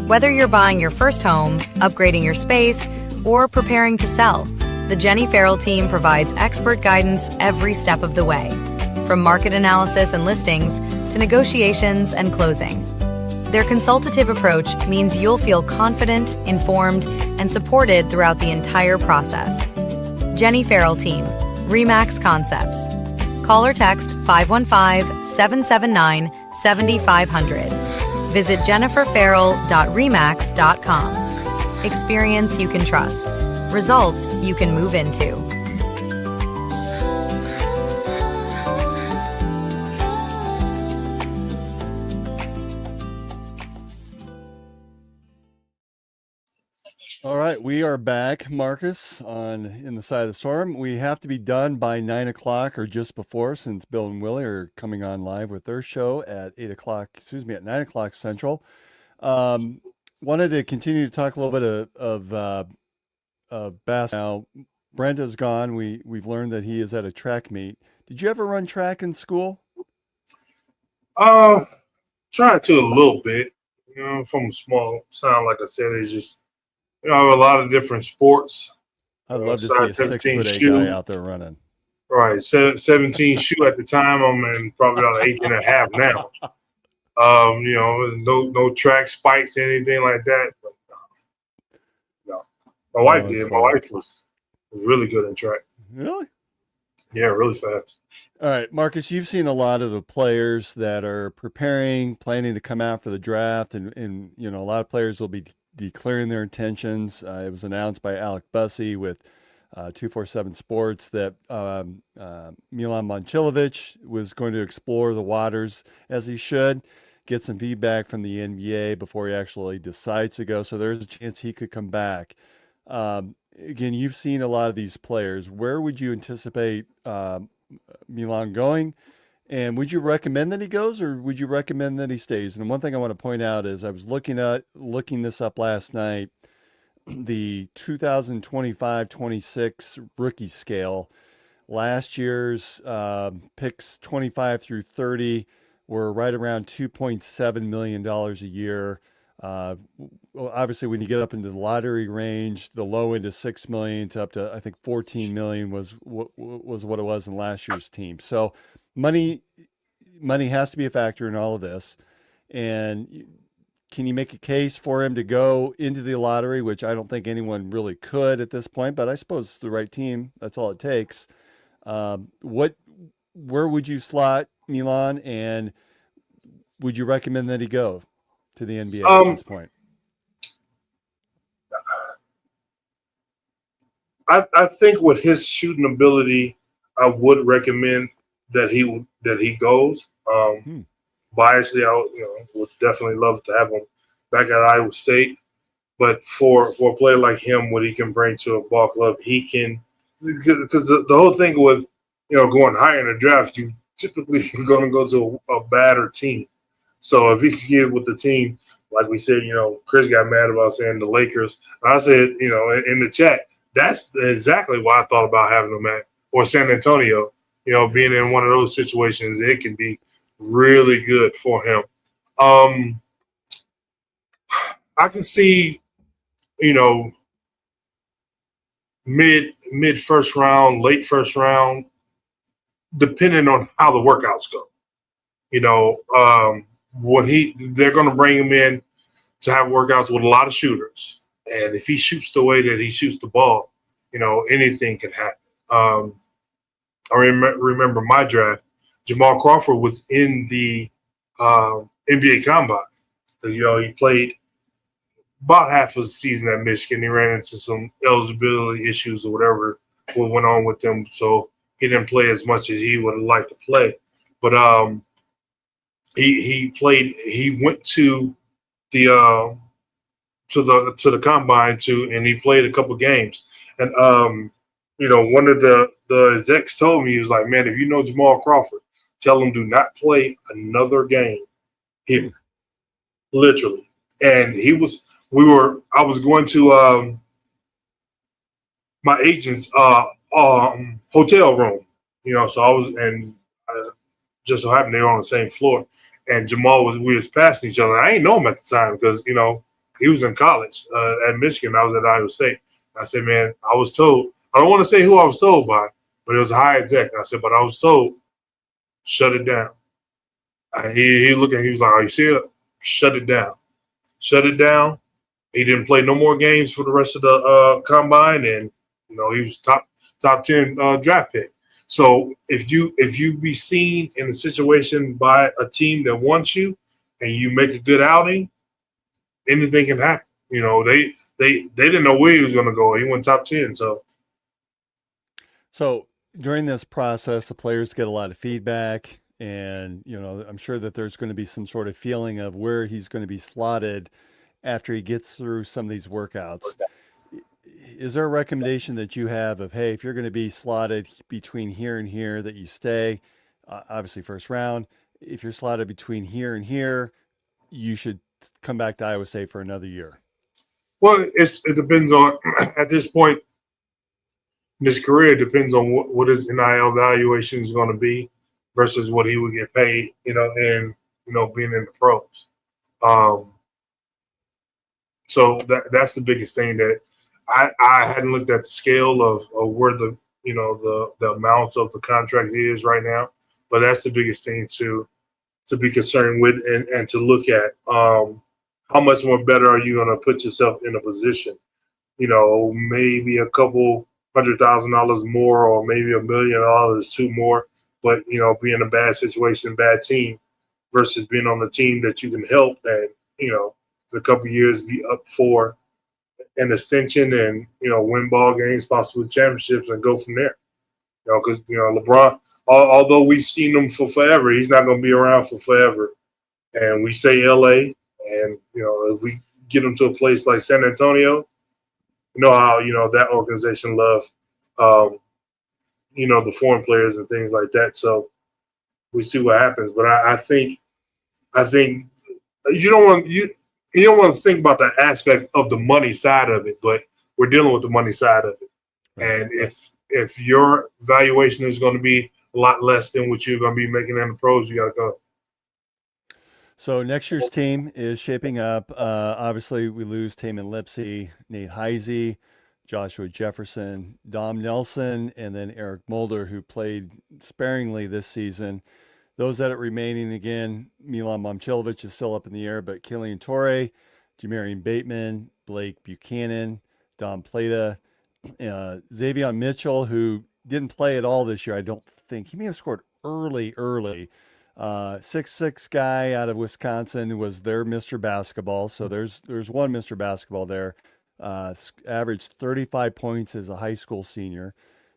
Whether you're buying your first home, upgrading your space, or preparing to sell, the Jenny Farrell team provides expert guidance every step of the way, from market analysis and listings to negotiations and closing. Their consultative approach means you'll feel confident, informed, and supported throughout the entire process. Jenny Farrell Team, RE/MAX Concepts. Call or text 515-779-7500. Visit jenniferfarrell.remax.com. Experience you can trust. Results you can move into. All right, we are back, Marcus, on In the Side of the Storm. We have to be done by 9 o'clock or just before, since Bill and Willie are coming on live with their show at 9 o'clock Central. Wanted to continue to talk a little bit of basketball. Now, Brenda's gone. We've learned that he is at a track meet. Did you ever run track in school? Tried to a little bit. You know, from a small town, like I said, it's just, you know, I have a lot of different sports. I'd love to see a 6'8" guy out there running. Right, 17 shoe at the time. I'm in probably about 18.5 now. You know, no track spikes, anything like that. But no. My wife did. My wife was really good in track. Really? Yeah, really fast. All right, Marcus, you've seen a lot of the players that are planning to come out for the draft, and you know, a lot of players will be declaring their intentions. It was announced by Alec Bussey with 247 Sports that Milan Momcilovic was going to explore the waters, as he should, get some feedback from the NBA before he actually decides to go. So there's a chance he could come back. Again, you've seen a lot of these players. Where would you anticipate Milan going? And would you recommend that he goes, or would you recommend that he stays? And one thing I want to point out is I was looking this up last night, the 2025-26 rookie scale. Last year's picks 25 through 30 were right around $2.7 million a year. Well, obviously, when you get up into the lottery range, the low end is 6 million to up to I think 14 million was what it was in last year's team. So money has to be a factor in all of this. And can you make a case for him to go into the lottery, which I don't think anyone really could at this point, but I suppose it's the right team. That's all it takes. Where would you slot Milan, and would you recommend that he go to the NBA at this point? I think with his shooting ability, I would recommend that he goes. Biasly, I would definitely love to have him back at Iowa State. But for a player like him, what he can bring to a ball club, he can, because the whole thing with going higher in the draft, you typically are going to go to a badder team. So if he can get with the team, like we said, Chris got mad about saying the Lakers. I said, in the chat, that's exactly why I thought about having him at or San Antonio. Being in one of those situations, it can be really good for him. I can see, mid first round, late first round, depending on how the workouts go. They're going to bring him in to have workouts with a lot of shooters, and if he shoots the way that he shoots the ball, anything can happen. I remember my draft. Jamal Crawford was in the NBA Combine. He played about half of the season at Michigan. He ran into some eligibility issues or whatever went on with them, so he didn't play as much as he would have liked to play. But he played. He went to the combine and he played a couple games. And one of the execs told me, he was like, "Man, if you know Jamal Crawford, tell him do not play another game here." Literally. And I was going to my agent's hotel room, so I was, and just so happened they were on the same floor. And Jamal we was passing each other. I ain't know him at the time because, he was in college at Michigan. I was at Iowa State. I said, "Man, I was told," I don't want to say who I was told by, but it was a high exec. I said, "But I was told, shut it down." He looked at me, he was like, "Are you serious? Shut it down." Shut it down. He didn't play no more games for the rest of the combine, and he was top 10 draft pick. So if you be seen in a situation by a team that wants you, and you make a good outing, anything can happen. They didn't know where he was going to go. He went top 10. So during this process, the players get a lot of feedback. And, I'm sure that there's going to be some sort of feeling of where he's going to be slotted after he gets through some of these workouts. Is there a recommendation that you have of, hey, if you're going to be slotted between here and here, that you stay, obviously first round. If you're slotted between here and here, you should come back to Iowa State for another year? Well, it depends on, at this point in his career, it depends on what his NIL valuation is going to be versus what he would get paid, and being in the pros. So that's the biggest thing that I hadn't looked at the scale of where the amounts of the contract is right now, but that's the biggest thing to be concerned with and to look at. How much more better are you going to put yourself in a position? Maybe a couple $100,000 more, or maybe $1 million, two more. But, be in a bad situation, bad team, versus being on the team that you can help and, in a couple of years be up for an extension and, win ball games, possibly championships, and go from there. Because, LeBron, although we've seen him for forever, he's not going to be around for forever. And we say L.A., and, if we get him to a place like San Antonio, how, that organization love the foreign players and things like that. So we see what happens. But I think you don't want to think about the aspect of the money side of it, but we're dealing with the money side of it. And if your valuation is going to be a lot less than what you're going to be making in the pros, you got to go. So next year's team is shaping up. Obviously, we lose Taman Lipsey, Nate Heisey, Joshua Jefferson, Dom Nelson, and then Eric Mulder, who played sparingly this season. Those that are remaining, again, Milan Momcilovic is still up in the air, but Killian Torrey, Jamarian Bateman, Blake Buchanan, Don Plata, Xavion Mitchell, who didn't play at all this year, I don't think. He may have scored early. 6'6" guy out of Wisconsin was their Mr. Basketball. So there's one Mr. Basketball there. Averaged 35 points as a high school senior.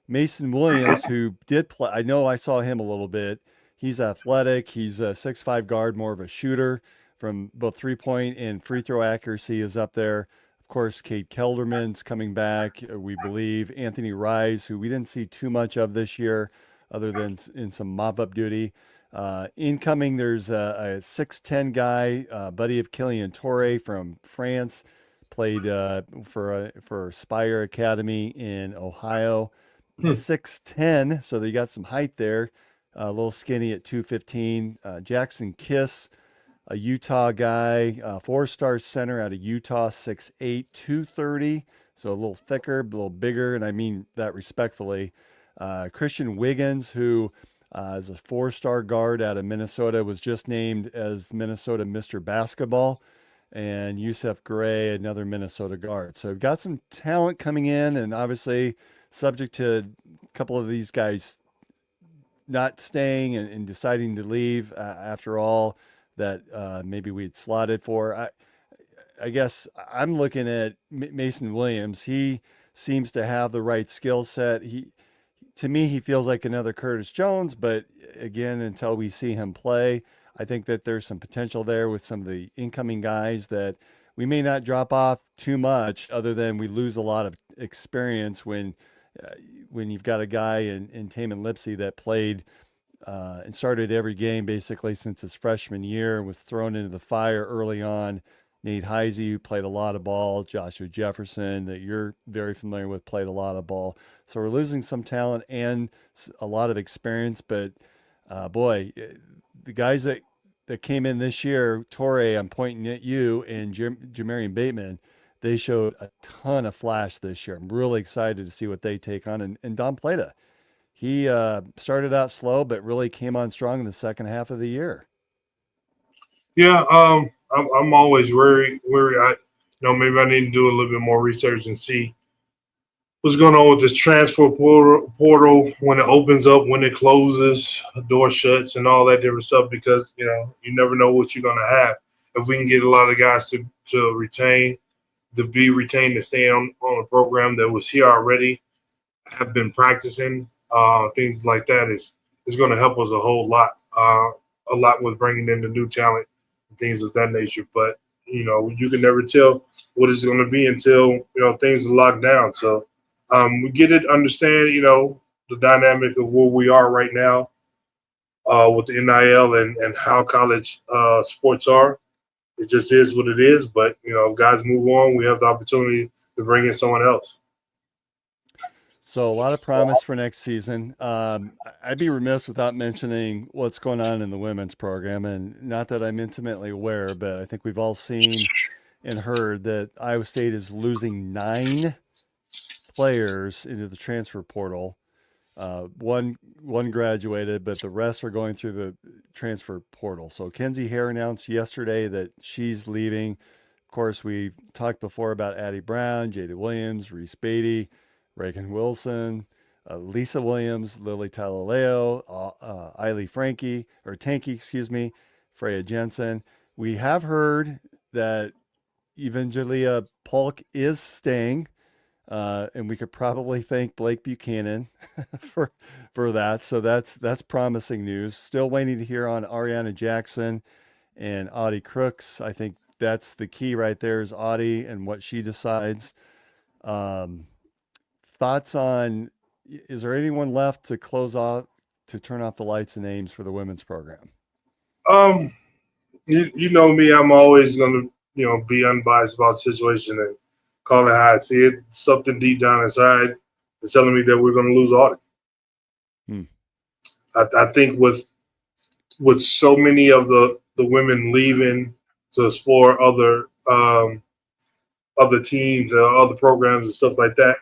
Mason Williams, who did play, I know I saw him a little bit. He's athletic. He's a 6'5" guard, more of a shooter from both 3-point and free throw accuracy is up there. Of course, Cade Kelderman's coming back, we believe. Anthony Rise, who we didn't see too much of this year other than in some mop-up duty. Incoming, there's a 6'10" guy, buddy of Killian Torrey from France, played for Spire Academy in Ohio. 6'10", so they got some height there. A little skinny at 215. Jackson Kiss, a Utah guy, 4-star center out of Utah, 6'8", 230. So a little thicker, a little bigger, and I mean that respectfully. Christian Wiggins, who is a 4-star guard out of Minnesota, was just named as Minnesota Mr. Basketball. And Yusef Gray, another Minnesota guard. So we've got some talent coming in, and obviously subject to a couple of these guys not staying and deciding to leave after all that maybe we'd slotted for. I guess I'm looking at Mason Williams. He seems to have the right skill set. To me, he feels like another Curtis Jones, but again, until we see him play, I think that there's some potential there with some of the incoming guys that we may not drop off too much, other than we lose a lot of experience when you've got a guy in Taman Lipsey that played and started every game basically since his freshman year and was thrown into the fire early on. Nate Heisey, who played a lot of ball. Joshua Jefferson, that you're very familiar with, played a lot of ball. So we're losing some talent and a lot of experience. But, boy, the guys that came in this year, Torrey, I'm pointing at you, and Jamarian Bateman, they showed a ton of flash this year. I'm really excited to see what they take on. And Don Plata, he started out slow, but really came on strong in the second half of the year. Yeah, I'm always worried. Maybe I need to do a little bit more research and see what's going on with this transfer portal when it opens up, when it closes, door shuts, and all that different stuff. Because you never know what you're going to have. If we can get a lot of guys to retain, to be retained, to stay on a program that was here already, have been practicing, things like that is going to help us a whole lot. A lot with bringing in the new talent. Things of that nature, but you can never tell what it's going to be until things are locked down. So we get it, understand the dynamic of where we are right now with the NIL and how college sports are. It just is what it is. But guys move on. We have the opportunity to bring in someone else. So a lot of promise for next season. I'd be remiss without mentioning what's going on in the women's program. And not that I'm intimately aware, but I think we've all seen and heard that Iowa State is losing 9 players into the transfer portal. One graduated, but the rest are going through the transfer portal. So Kenzie Hare announced yesterday that she's leaving. Of course, we talked before about Addie Brown, Jada Williams, Reese Beatty, Reagan Wilson, Lisa Williams, Lily Talaleo, Tanky, Freya Jensen. We have heard that Evangelia Polk is staying, and we could probably thank Blake Buchanan for that. So that's promising news. Still waiting to hear on Ariana Jackson and Audie Crooks. I think that's the key right there is Audie and what she decides. Thoughts on, is there anyone left to turn off the lights and names for the women's program? You know me, I'm always going to be unbiased about the situation and call it how I see it. Something deep down inside is telling me that we're going to lose Audie. I think with so many of the the women leaving to explore other teams, other programs and stuff like that.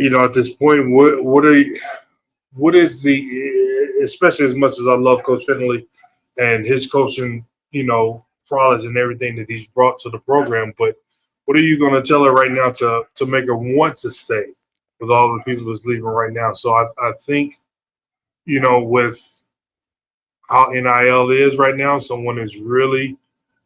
At this point, what is the, especially as much as I love Coach Finley and his coaching, prowess and everything that he's brought to the program, but what are you going to tell her right now to make her want to stay with all the people that's leaving right now? So I think, with how NIL is right now, someone is really,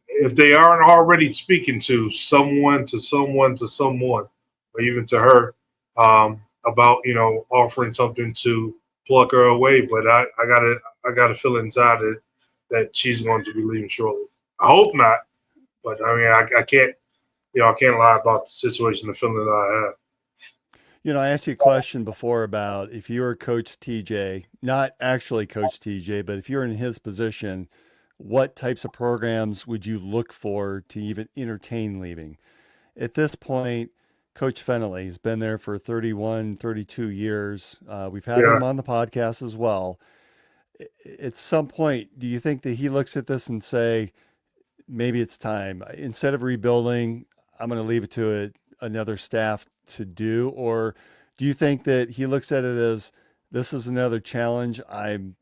if they aren't already speaking to someone, or even to her, about offering something to pluck her away. But I got a feeling inside that she's going to be leaving shortly. I hope not, but I mean I can't I can't lie about the situation, the feeling that I have. I asked you a question before about if you were Coach TJ, not actually Coach TJ, but if you're in his position, what types of programs would you look for to even entertain leaving? At this point, Coach Finley has been there for 31, 32 years. We've had him on the podcast as well. At some point, do you think that he looks at this and say, maybe it's time, instead of rebuilding, I'm going to leave it to another staff to do? Or do you think that he looks at it as, this is another challenge? I've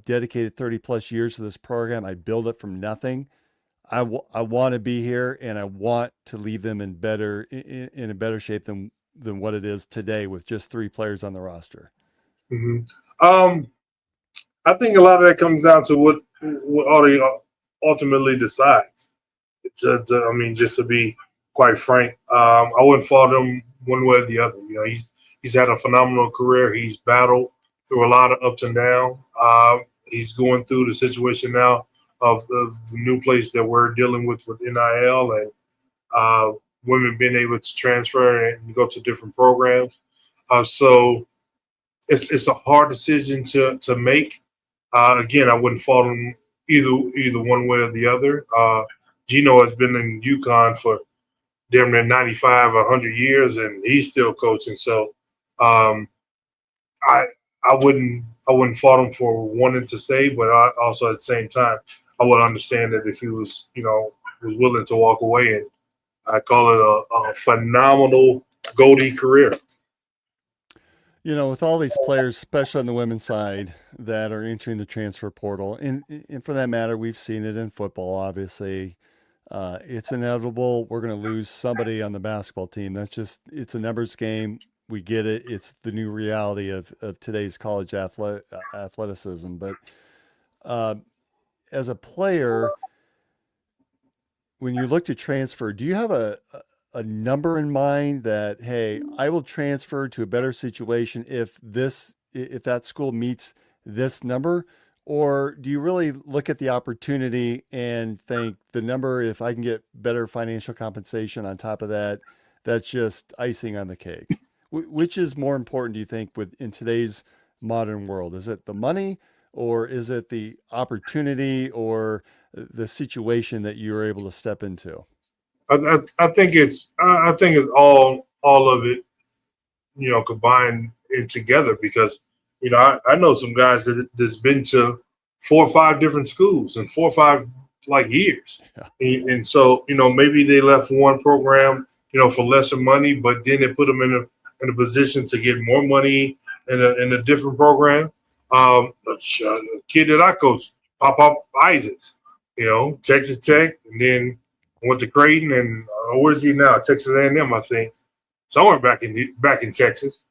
dedicated 30 plus years to this program. I build it from nothing. I want to be here, and I want to leave them in a better shape than what it is today with just 3 players on the roster. Mm-hmm. I think a lot of that comes down to what Audie ultimately decides. Just to be quite frank, I wouldn't fault him one way or the other. He's had a phenomenal career. He's battled through a lot of ups and downs. He's going through the situation now of the new place that we're dealing with NIL and women being able to transfer and go to different programs. So it's a hard decision to make. Again, I wouldn't fault him either one way or the other. Gino has been in UConn for damn near 95, 100 years, and he's still coaching. So I wouldn't fault him for wanting to stay, but I also at the same time, I would understand that if he was, was willing to walk away, and I call it a phenomenal Goldie career. With all these players, especially on the women's side, that are entering the transfer portal, and for that matter, we've seen it in football, obviously. It's inevitable. We're going to lose somebody on the basketball team. It's a numbers game. We get it. It's the new reality of today's college athleticism. But as a player, when you look to transfer, do you have a number in mind that, hey, I will transfer to a better situation if that school meets this number? Or do you really look at the opportunity and think the number, if I can get better financial compensation on top of that, that's just icing on the cake? Which is more important, do you think, in today's modern world? Is it the money, or is it the opportunity or the situation that you were able to step into? I think it's all of it, combined in together, because I know some guys that's been to 4 or 5 different schools in 4 or 5 years, and so maybe they left one program for lesser money, but then they put them in a position to get more money in a different program. A kid that I coached, Pop Isaacs, Texas Tech, and then went to Creighton, and where is he now? Texas A&M, I think, somewhere back in Texas.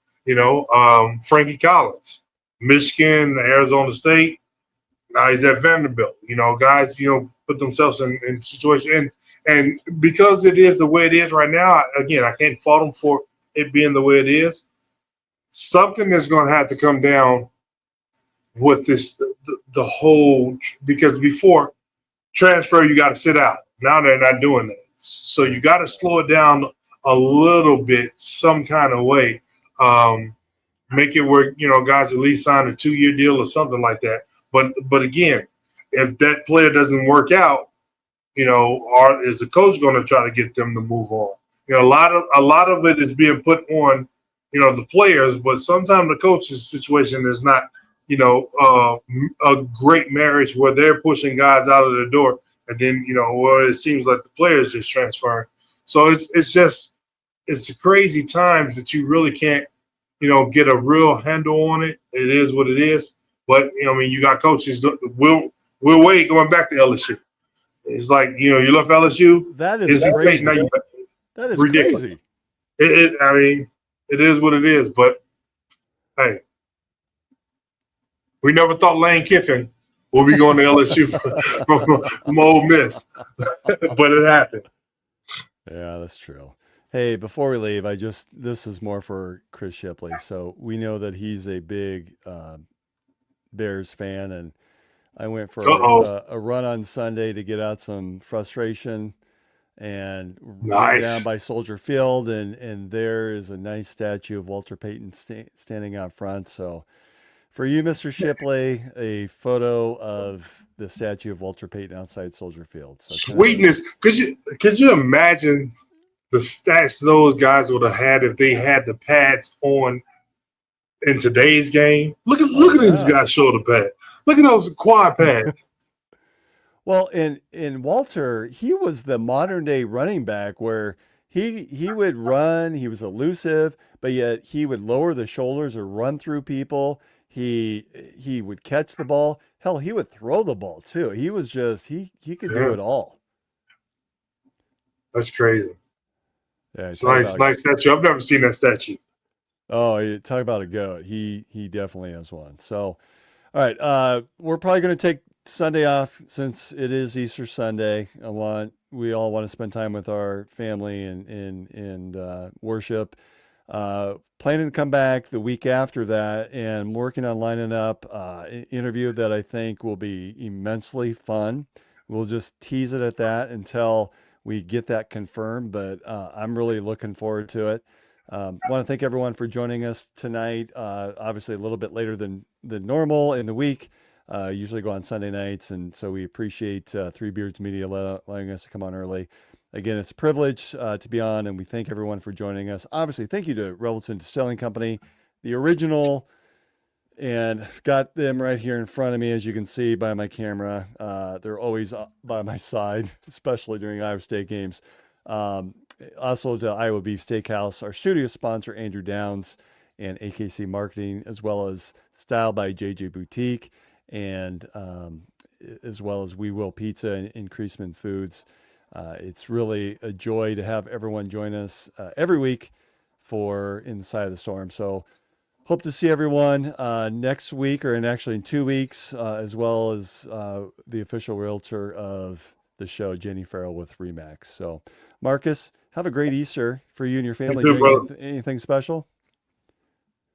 Frankie Collins, Michigan, Arizona State. Now he's at Vanderbilt. Guys, put themselves in situations, and because it is the way it is right now. Again, I can't fault them for it being the way it is. Something is going to have to come down with this, the whole, because before transfer, you got to sit out. Now they're not doing that. So you got to slow it down a little bit, some kind of way. Make it where, guys at least sign a 2-year deal or something like that. But again, if that player doesn't work out, is the coach going to try to get them to move on? A lot of it is being put on, the players, but sometimes the coach's situation is not a great marriage where they're pushing guys out of the door, and then it seems like the players just transferring. So it's crazy times that you really can't get a real handle on it. It is what it is. But you got coaches. Will Wade going back to LSU. It's like you left LSU. That is crazy. That is ridiculous. Crazy. It is what it is. But hey, we never thought Lane Kiffin would be going to LSU from Ole Miss, but it happened. Yeah, that's true. Hey, before we leave, this is more for Chris Shipley. So we know that he's a big Bears fan, and I went for a run on Sunday to get out some frustration, and went down by Soldier Field, and there is a nice statue of Walter Payton standing out front. So for you, Mr. Shipley, a photo of the statue of Walter Payton outside Soldier Field. So sweetness. Could you imagine the stats those guys would have had if they had the pads on in today's game? Look at these guys' shoulder pad. Look at those quad pads. Well, in Walter, he was the modern day running back where he would run, he was elusive, but yet he would lower the shoulders or run through people. He would catch the ball. Hell, he would throw the ball too. He was just he could do it all. That's crazy. Yeah, it's nice statue. I've never seen that statue. Oh, you talk about a goat. He definitely has one. So, all right, we're probably going to take Sunday off since it is Easter Sunday. We all want to spend time with our family and worship. Planning to come back the week after that, and working on lining up an interview that I think will be immensely fun. We'll just tease it at that until we get that confirmed, but I'm really looking forward to it. Want to thank everyone for joining us tonight. Obviously a little bit later than normal in the week. Usually go on Sunday nights, and so we appreciate Three Beards Media allowing us to come on early. Again, it's a privilege to be on, and we thank everyone for joining us. Obviously, thank you to Revelton Distilling Company, the original, and got them right here in front of me, as you can see by my camera. They're always by my side, especially during Iowa State games. Also to Iowa Beef Steakhouse, our studio sponsor, Andrew Downs, and AKC Marketing, as well as Style by JJ Boutique, and as well as We Will Pizza and Increasement Foods. It's really a joy to have everyone join us every week for Inside the Storm. So hope to see everyone next week, or actually in 2 weeks, as well as the official realtor of the show, Jenny Farrell with Remax. So Marcus, have a great Easter for you and your family. You too, anything special?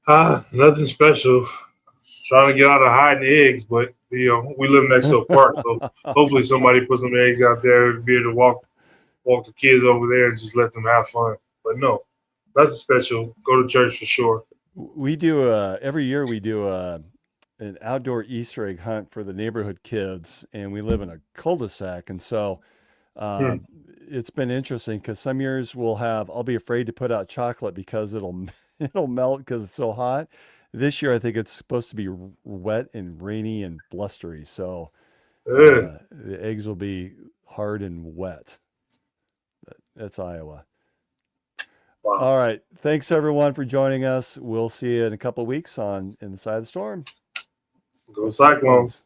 Nothing special. Trying to get out of hiding eggs, but we live next to a park, so hopefully somebody put some eggs out there and be able to walk the kids over there and just let them have fun. But no, nothing special. Go to church for sure. We do every year we do an outdoor Easter egg hunt for the neighborhood kids, and we live in a cul-de-sac, and so it's been interesting because some years I'll be afraid to put out chocolate because it'll melt because it's so hot. This year, I think it's supposed to be wet and rainy and blustery, so the eggs will be hard and wet. That's Iowa. Wow. All right. Thanks, everyone, for joining us. We'll see you in a couple of weeks on Inside the Storm. Go Cyclones.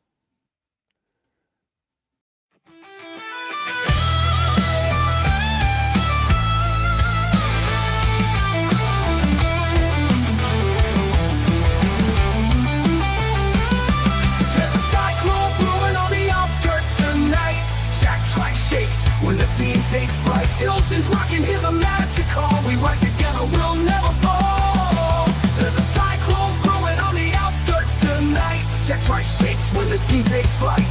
When the team takes flight, Hilton's rocking, hear the magic call. We rise together, we'll never fall. There's a cyclone brewing on the outskirts tonight. Jack Trice shakes when the team takes flight.